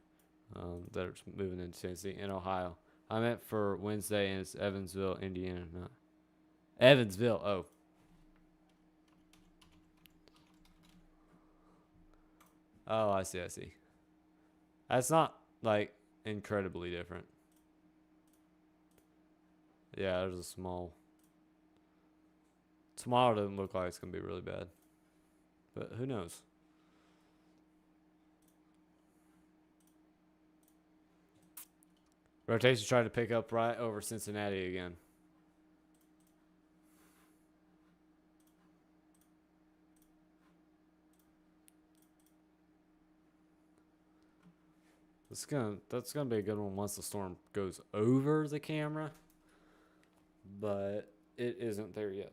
That are moving into Tennessee and Ohio. I meant for Wednesday, and it's Evansville, Indiana. Not Evansville. Oh. Oh, I see. I see. That's not like incredibly different. Yeah, there's a small. Tomorrow doesn't look like it's gonna be really bad, but who knows? Rotation tried to pick up right over Cincinnati again. That's gonna be a good one once the storm goes over the camera, but it isn't there yet.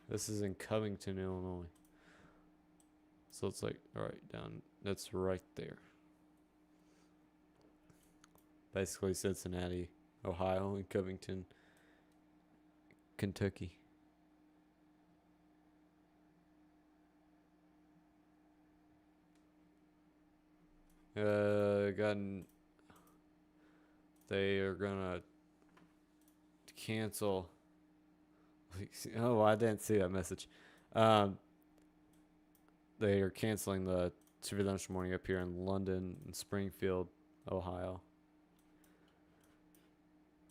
This is in Covington, Illinois. So it's like, alright, down. That's right there. Basically Cincinnati, Ohio, and Covington, Kentucky. They are gonna cancel. Oh, I didn't see that message. They are canceling the severe thunderstorm warning up here in London and Springfield, Ohio.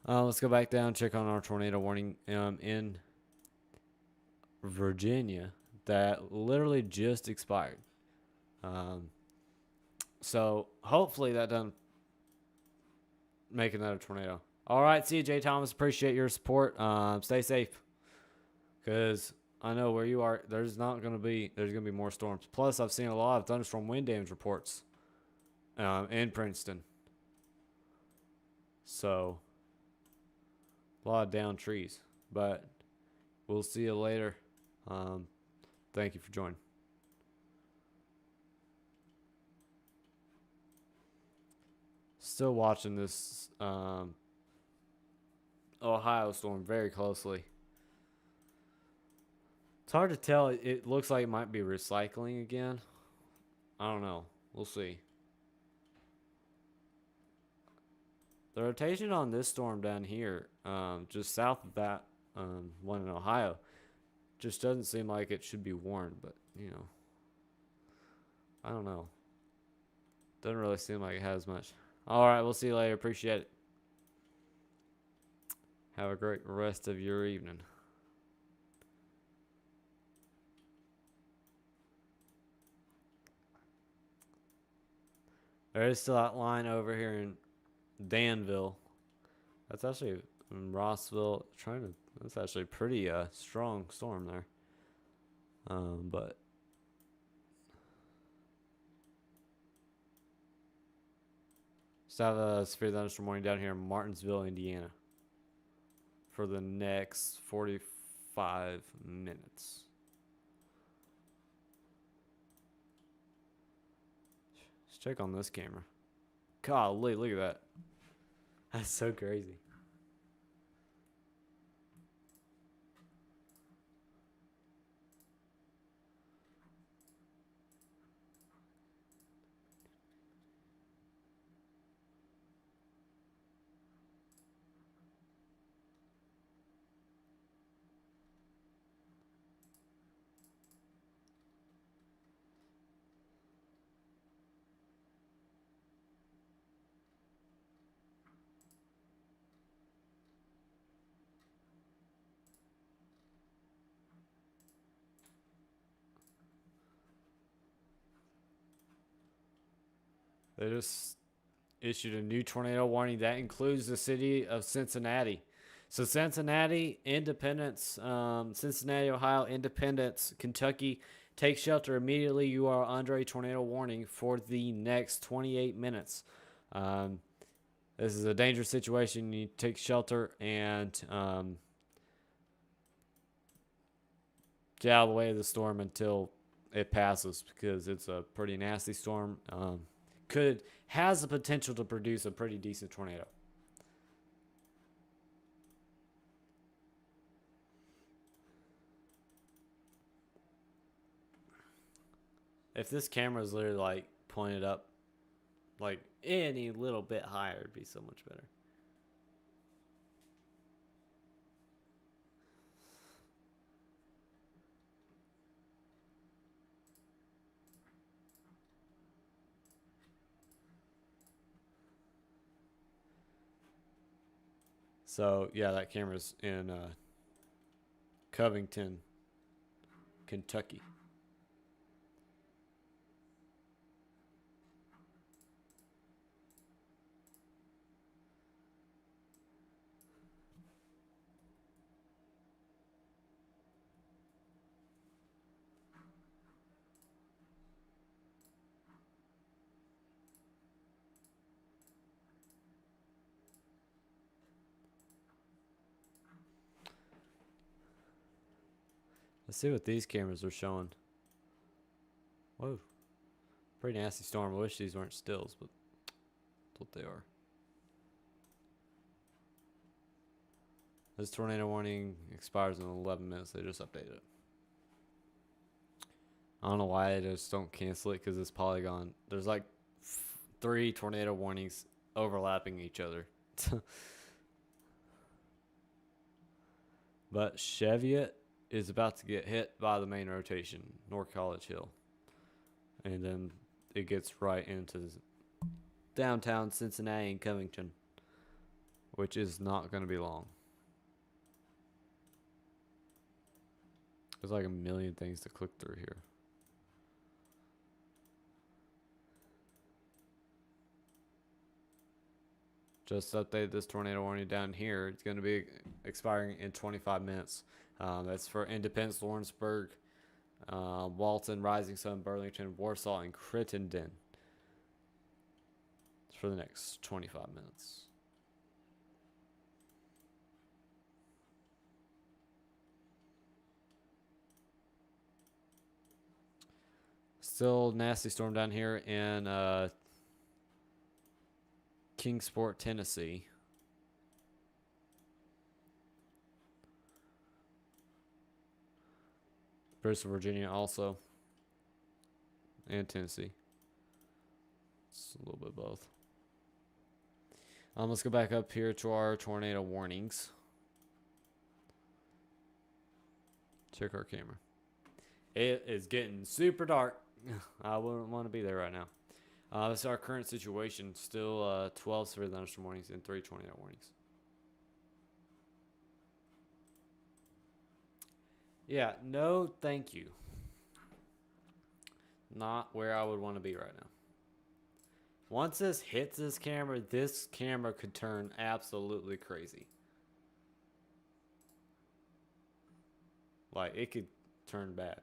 Let's go back down, check on our tornado warning in Virginia that literally just expired. So hopefully that doesn't make another tornado. All right, see you, Jay Thomas. Appreciate your support. Stay safe, because I know where you are. There's gonna be more storms. Plus, I've seen a lot of thunderstorm wind damage reports in Princeton. So a lot of downed trees. But we'll see you later. Thank you for joining. Still watching this Ohio storm very closely. It's hard to tell. It looks like it might be recycling again. I don't know. We'll see. The rotation on this storm down here, just south of that one in Ohio, just doesn't seem like it should be warned. But, you know, I don't know. Doesn't really seem like it has much. All right, we'll see you later. Appreciate it. Have a great rest of your evening. There is still that line over here in Danville. That's actually in Rossville. That's actually a pretty strong storm there. But still have a severe thunderstorm warning down here in Martinsville, Indiana, for the next 45 minutes. Let's check on this camera. Golly, look at that. That's so crazy. They just issued a new tornado warning that includes the city of Cincinnati. So Cincinnati, Independence, Cincinnati, Ohio, Independence, Kentucky, take shelter immediately. You are under a tornado warning for the next 28 minutes. Um, this is a dangerous situation. You need to take shelter and get out of the way of the storm until it passes, because it's a pretty nasty storm. Has the potential to produce a pretty decent tornado. If this camera is literally like pointed up like any little bit higher, it'd be so much better. So yeah, that camera's in Covington, Kentucky. Let's see what these cameras are showing. Whoa. Pretty nasty storm. I wish these weren't stills, but that's what they are. This tornado warning expires in 11 minutes. They just updated it. I don't know why they just don't cancel it, because it's Polygon. There's like 3 tornado warnings overlapping each other. But Cheviot is about to get hit by the main rotation, North College Hill. And then it gets right into downtown Cincinnati and Covington, which is not going to be long. There's like a million things to click through here. Just updated this tornado warning down here. It's going to be expiring in 25 minutes. That's for Independence, Lawrenceburg, Walton, Rising Sun, Burlington, Warsaw, and Crittenden. It's for the next 25 minutes. Still nasty storm down here in Kingsport, Tennessee. Bristol, Virginia also. And Tennessee. It's a little bit both. Let's go back up here to our tornado warnings. Check our camera. It is getting super dark. I wouldn't want to be there right now. This is our current situation. Still 12 severe thunderstorm warnings and 3 tornado warnings. Yeah, no thank you. Not where I would want to be right now. Once this hits this camera could turn absolutely crazy. Like, it could turn bad.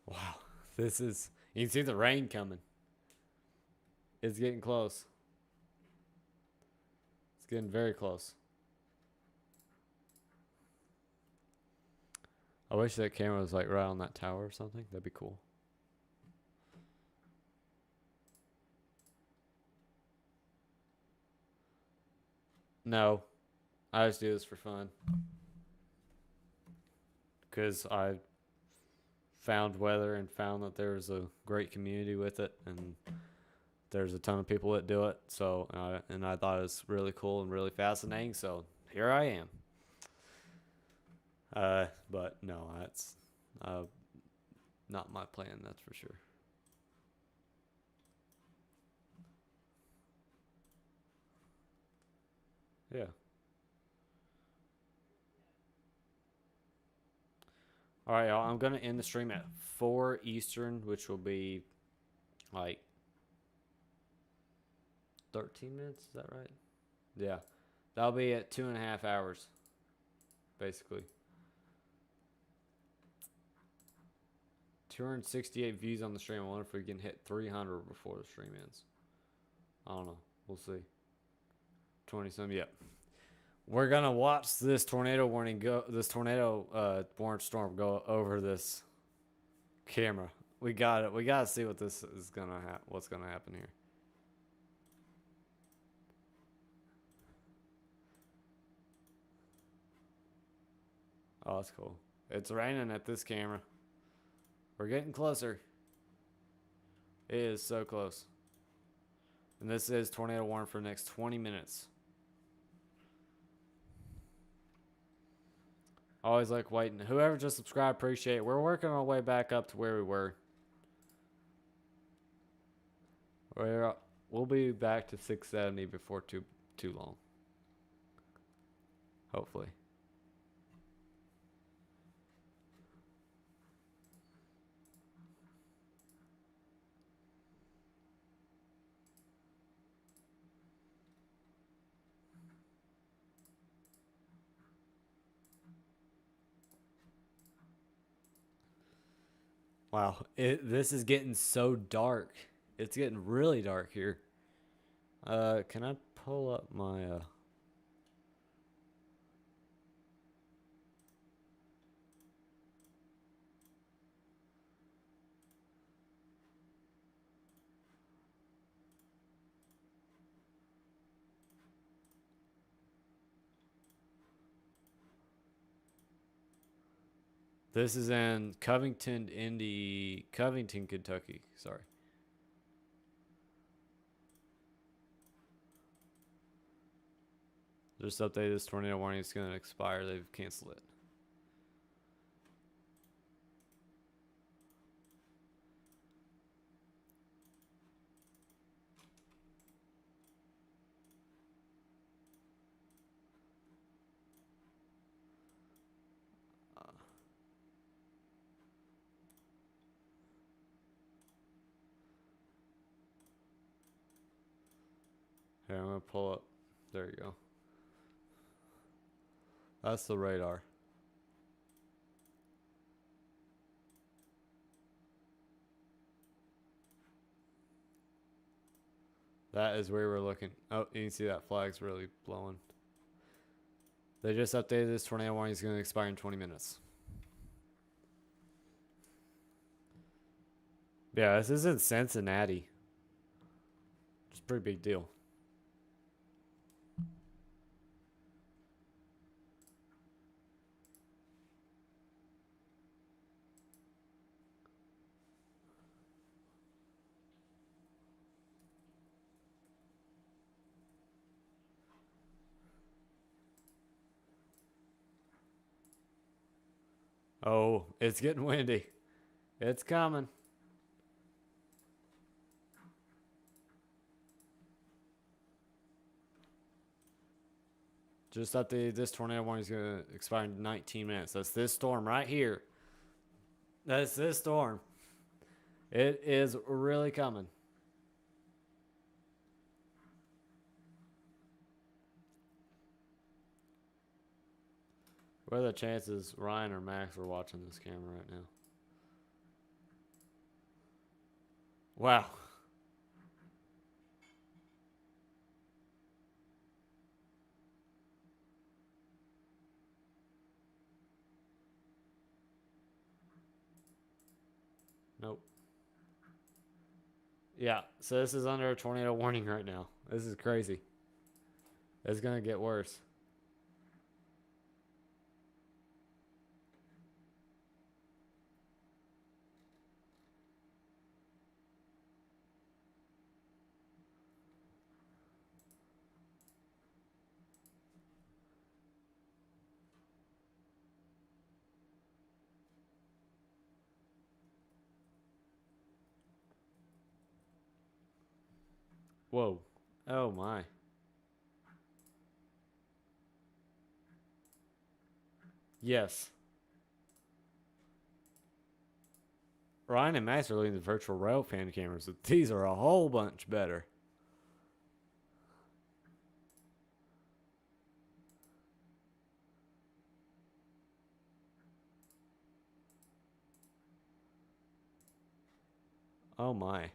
Wow. This is, you can see the rain coming. It's getting close. It's getting very close. I wish that camera was like right on that tower or something. That'd be cool. No, I just do this for fun. Because I found weather and found that there's a great community with it, and there's a ton of people that do it. So, and I thought it was really cool and really fascinating. So here I am. But no, that's not my plan. That's for sure. Yeah. All right, y'all. I'm gonna end the stream at 4 Eastern, which will be like 13 minutes. Is that right? Yeah, that'll be at 2.5 hours, basically. 268 views on the stream. I wonder if we can hit 300 before the stream ends. I don't know. We'll see. 20 some. Yep. We're gonna watch this tornado warning go. This tornado warning storm go over this camera. We got it. We gotta see what this is gonna what's gonna happen here. Oh, that's cool. It's raining at this camera. We're getting closer. It is so close. And this is tornado warning for the next 20 minutes. Always like waiting. Whoever just subscribed, appreciate it. We're working our way back up to where we were. We'll be back to 670 before too long. Hopefully. Wow, this is getting so dark. It's getting really dark here. Can I pull up my This is in Covington, Kentucky. Sorry. Just updated this tornado warning. It's going to expire. They've canceled it. Here, I'm going to pull up. There you go. That's the radar. That is where we're looking. Oh, you can see that flag's really blowing. They just updated this tornado warning. It's going to expire in 20 minutes. Yeah, this is in Cincinnati. It's a pretty big deal. Oh, it's getting windy. It's coming. Just updated this tornado warning is going to expire in 19 minutes. That's this storm right here. That's this storm. It is really coming. What are the chances Ryan or Max are watching this camera right now? Wow. Nope. Yeah, so this is under a tornado warning right now. This is crazy. It's going to get worse. Whoa. Oh, my. Yes. Ryan and Max are looking at the virtual rail fan cameras, but these are a whole bunch better. Oh, my.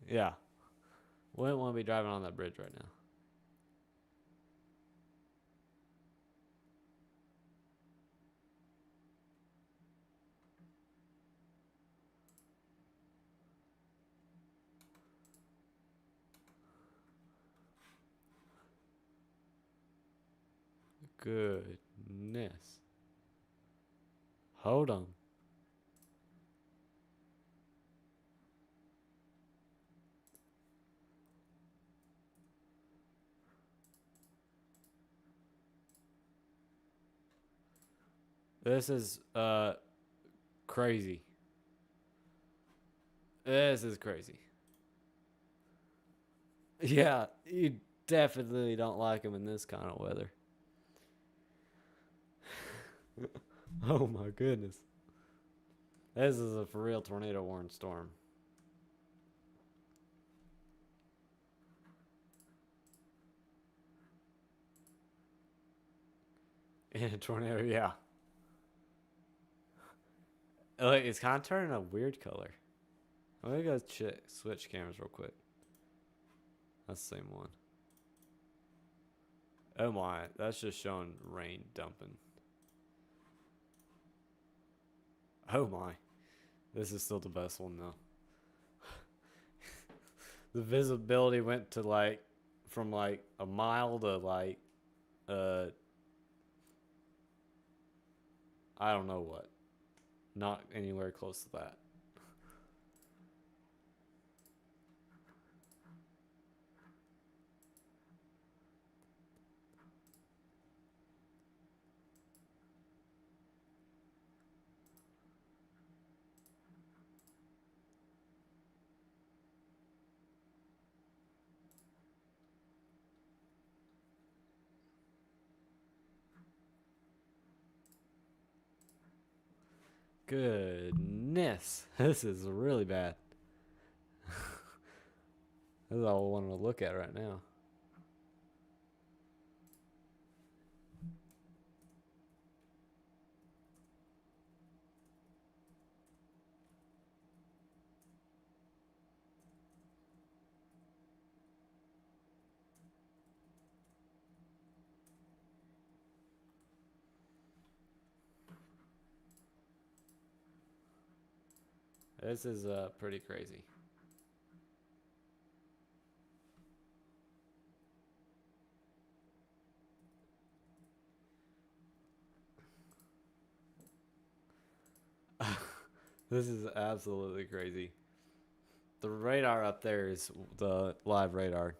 Yeah. Wouldn't want to be driving on that bridge right now. Goodness. Hold on. This is crazy. This is crazy. Yeah, you definitely don't like them in this kind of weather. Oh my goodness. This is a for real tornado warning storm. In a tornado, yeah. Like, it's kind of turning a weird color. I'm gonna go switch cameras real quick. That's the same one. Oh my, that's just showing rain dumping. Oh my. This is still the best one though. The visibility went to like from like a mile to like I don't know what. Not anywhere close to that. Goodness. This is really bad. This is all I want to look at right now. This is pretty crazy. This is absolutely crazy. The radar up there is the live radar.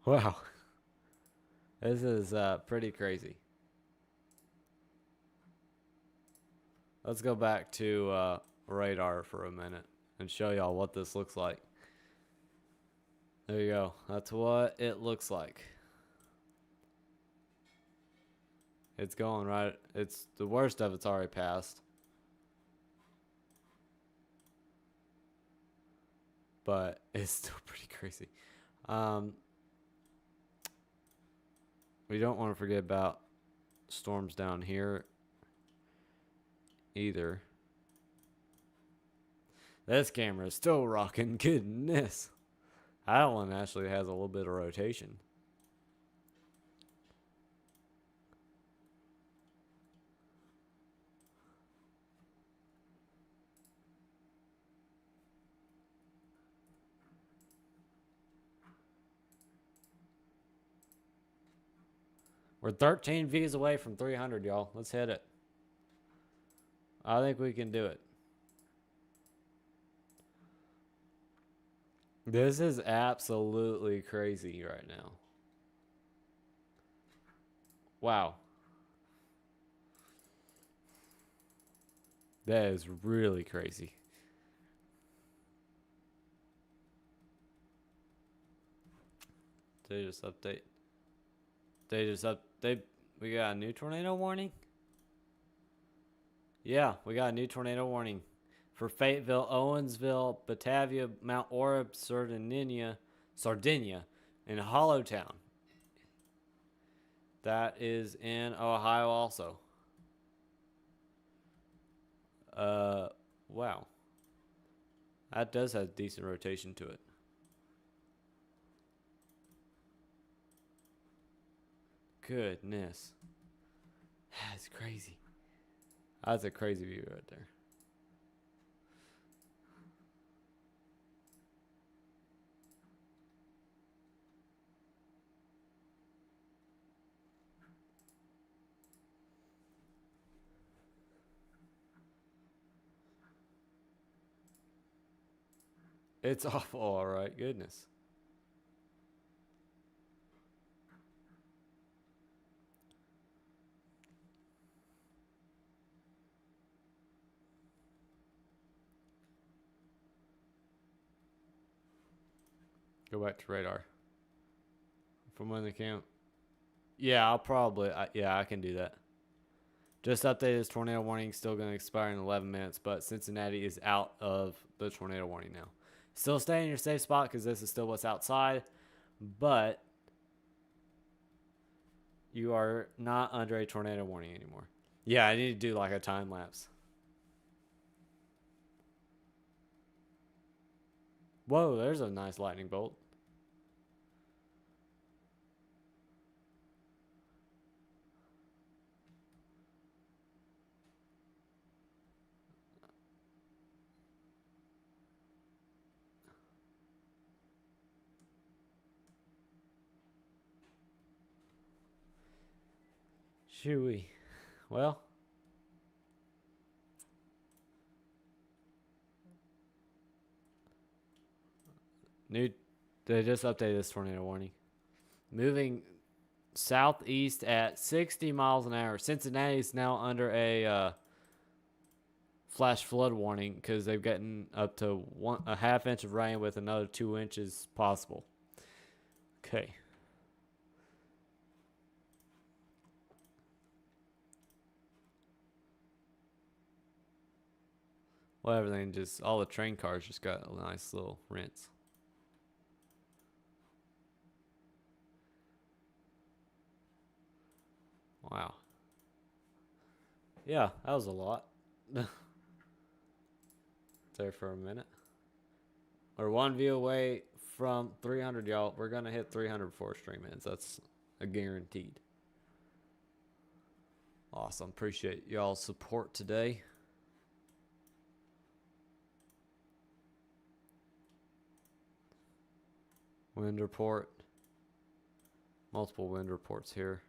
Wow. This is pretty crazy. Let's go back to radar for a minute and show y'all what this looks like. There you go. That's what it looks like. It's going right. It's the worst of it's already passed. but it's still pretty crazy. We don't want to forget about storms down here either. This camera is still rocking. Goodness. That one actually has a little bit of rotation. We're 13 V's away from 300, y'all. Let's hit it. I think we can do it. This is absolutely crazy right now. Wow. That is really crazy. They just update. We got a new tornado warning? Yeah, we got a new tornado warning for Fayetteville, Owensville, Batavia, Mount Orab, Sardinia, and Hollowtown. That is in Ohio also. Wow. That does have decent rotation to it. Goodness. That's crazy. That's a crazy view right there. It's awful, all right. Goodness. Go back to radar. From when they came. Yeah, I'll probably. I can do that. Just updated this tornado warning. Still going to expire in 11 minutes, but Cincinnati is out of the tornado warning now. Still stay in your safe spot because this is still what's outside, but you are not under a tornado warning anymore. Yeah, I need to do like a time lapse. Whoa, there's a nice lightning bolt. Shooey. Well. They just updated this tornado warning. Moving southeast at 60 miles an hour. Cincinnati is now under a flash flood warning because they've gotten up to a half inch of rain with another 2 inches possible. Okay. Well, everything just, all the train cars just got a nice little rinse. Wow. Yeah, that was a lot. There for a minute. We're 1 view away from 300, y'all. We're going to hit 300 before stream ends. That's a guaranteed. Awesome. Appreciate y'all's support today. Wind report. Multiple wind reports here.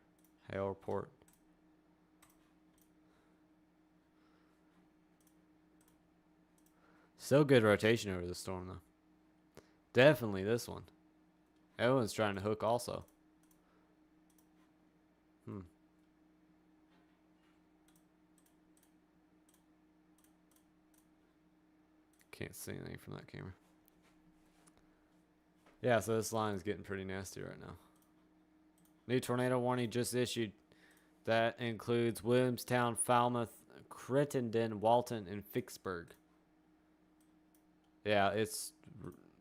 Hail report. Still good rotation over the storm, though. Definitely this one. Everyone's trying to hook also. Can't see anything from that camera. Yeah, so this line is getting pretty nasty right now. New tornado warning just issued. That includes Williamstown, Falmouth, Crittenden, Walton, and Vicksburg. Yeah, it's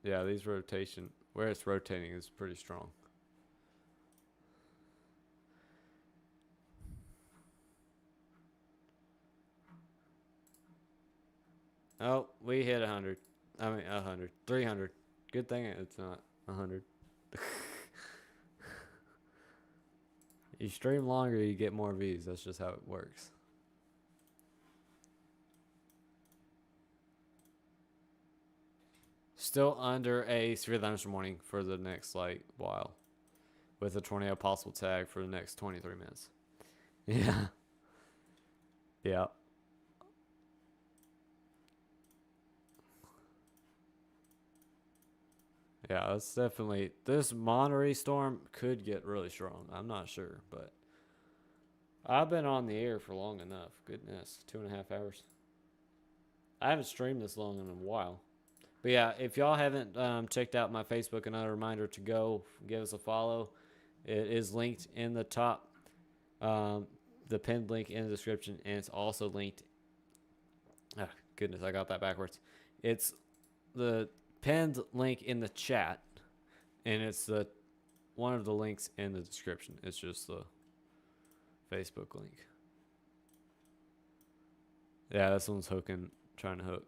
Yeah, these rotation, where it's rotating is pretty strong. Oh, we hit 100. I mean, 100. 300. Good thing it's not 100. You stream longer, you get more views. That's just how it works. Still under a severe thunderstorm warning for the next while, with a tornado possible tag for the next 23 minutes. Yeah. Yeah. Yeah, that's definitely, this Monterey storm could get really strong. I'm not sure, but I've been on the air for long enough. Goodness, 2.5 hours. I haven't streamed this long in a while. But yeah, if y'all haven't checked out my Facebook, another reminder to go give us a follow. It is linked in the top, the pinned link in the description, and it's also linked. Oh, goodness, I got that backwards. It's the pinned link in the chat, and it's the one of the links in the description. It's just the Facebook link. Yeah, this one's trying to hook.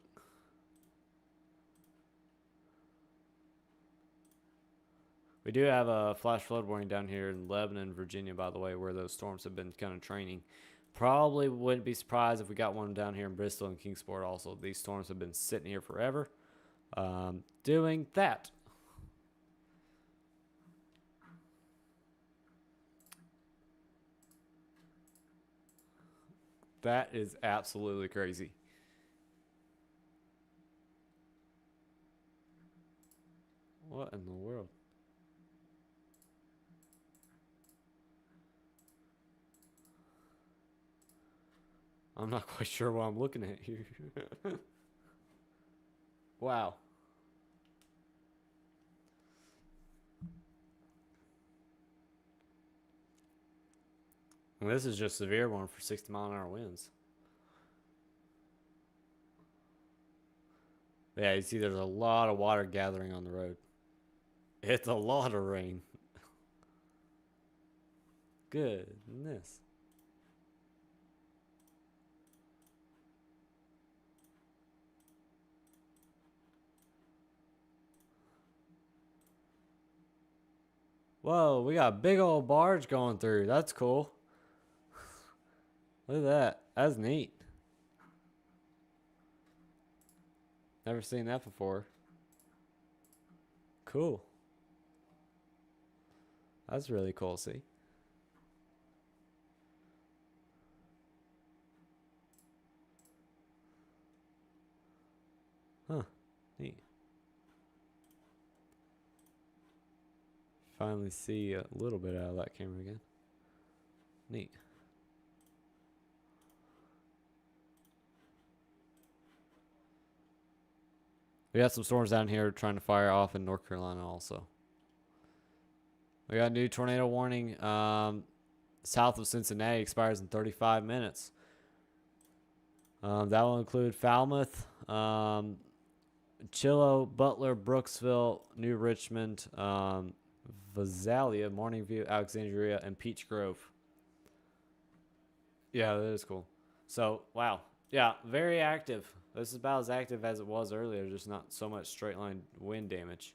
We do have a flash flood warning down here in Lebanon, Virginia, by the way, where those storms have been kind of training. Probably wouldn't be surprised if we got one down here in Bristol and Kingsport also. These storms have been sitting here forever doing that. That is absolutely crazy. What in the world? I'm not quite sure what I'm looking at here. Wow. And this is just severe one for 60-mile-an-hour winds. Yeah, you see there's a lot of water gathering on the road. It's a lot of rain. Goodness. Whoa, we got a big old barge going through. That's cool. Look at that. That's neat. Never seen that before. Cool. That's really cool, see? Huh. Neat. Finally see a little bit out of that camera again. Neat. We got some storms down here trying to fire off in North Carolina also. We got a new tornado warning south of Cincinnati, expires in 35 minutes. That will include Falmouth, Chillow, Butler, Brooksville, New Richmond, Visalia, Morningview, Alexandria, and Peach Grove. Yeah, that is cool. So, wow. Yeah, very active. This is about as active as it was earlier, just not so much straight line wind damage.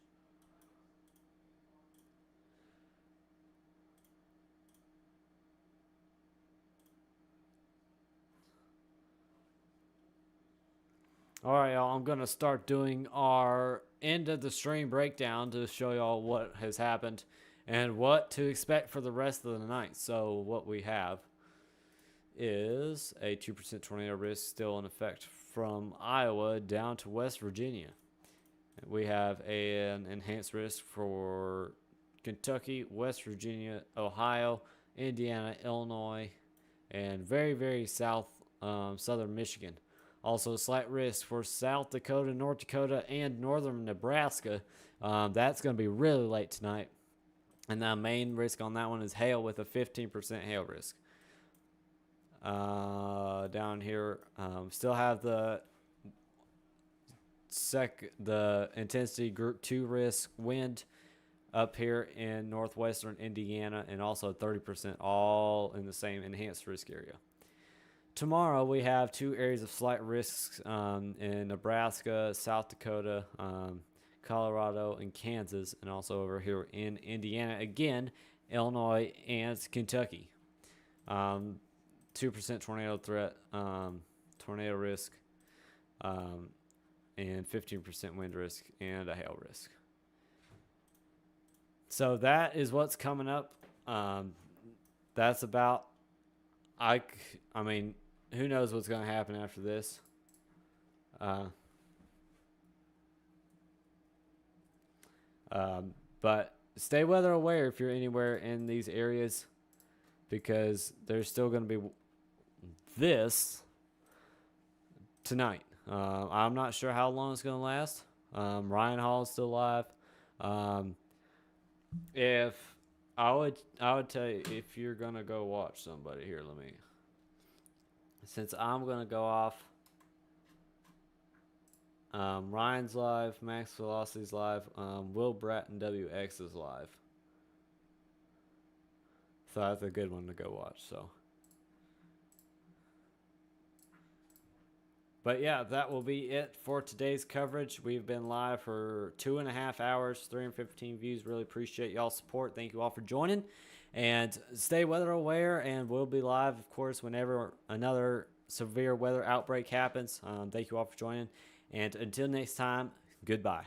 All right, y'all, I'm going to start doing our end of the stream breakdown to show y'all what has happened and what to expect for the rest of the night. So what we have is a 2% tornado risk still in effect from Iowa down to West Virginia. We have an enhanced risk for Kentucky, West Virginia, Ohio, Indiana, Illinois, and very, very southern Michigan. Also, a slight risk for South Dakota, North Dakota, and northern Nebraska. That's going to be really late tonight. And the main risk on that one is hail with a 15% hail risk. Down here, still have the the intensity group 2 risk wind up here in northwestern Indiana, and also 30% all in the same enhanced risk area. Tomorrow we have 2 areas of slight risks in Nebraska, South Dakota, Colorado, and Kansas, and also over here in Indiana again, Illinois and Kentucky. 2% tornado threat, tornado risk, and 15% wind risk, and a hail risk. So that is what's coming up. That's about. I mean, who knows what's going to happen after this? But stay weather aware if you're anywhere in these areas, because there's still going to be this tonight. I'm not sure how long it's going to last. Ryan Hall is still alive. If I would tell you, if you're going to go watch somebody here, since I'm going to go off, Ryan's live, Max Velocity's live, Will Bratton WX is live. So that's a good one to go watch. So, but yeah, that will be it for today's coverage. We've been live for 2.5 hours, 315 views. Really appreciate y'all's support. Thank you all for joining, and stay weather aware. And we'll be live, of course, whenever another severe weather outbreak happens. Thank you all for joining, and until next time, goodbye.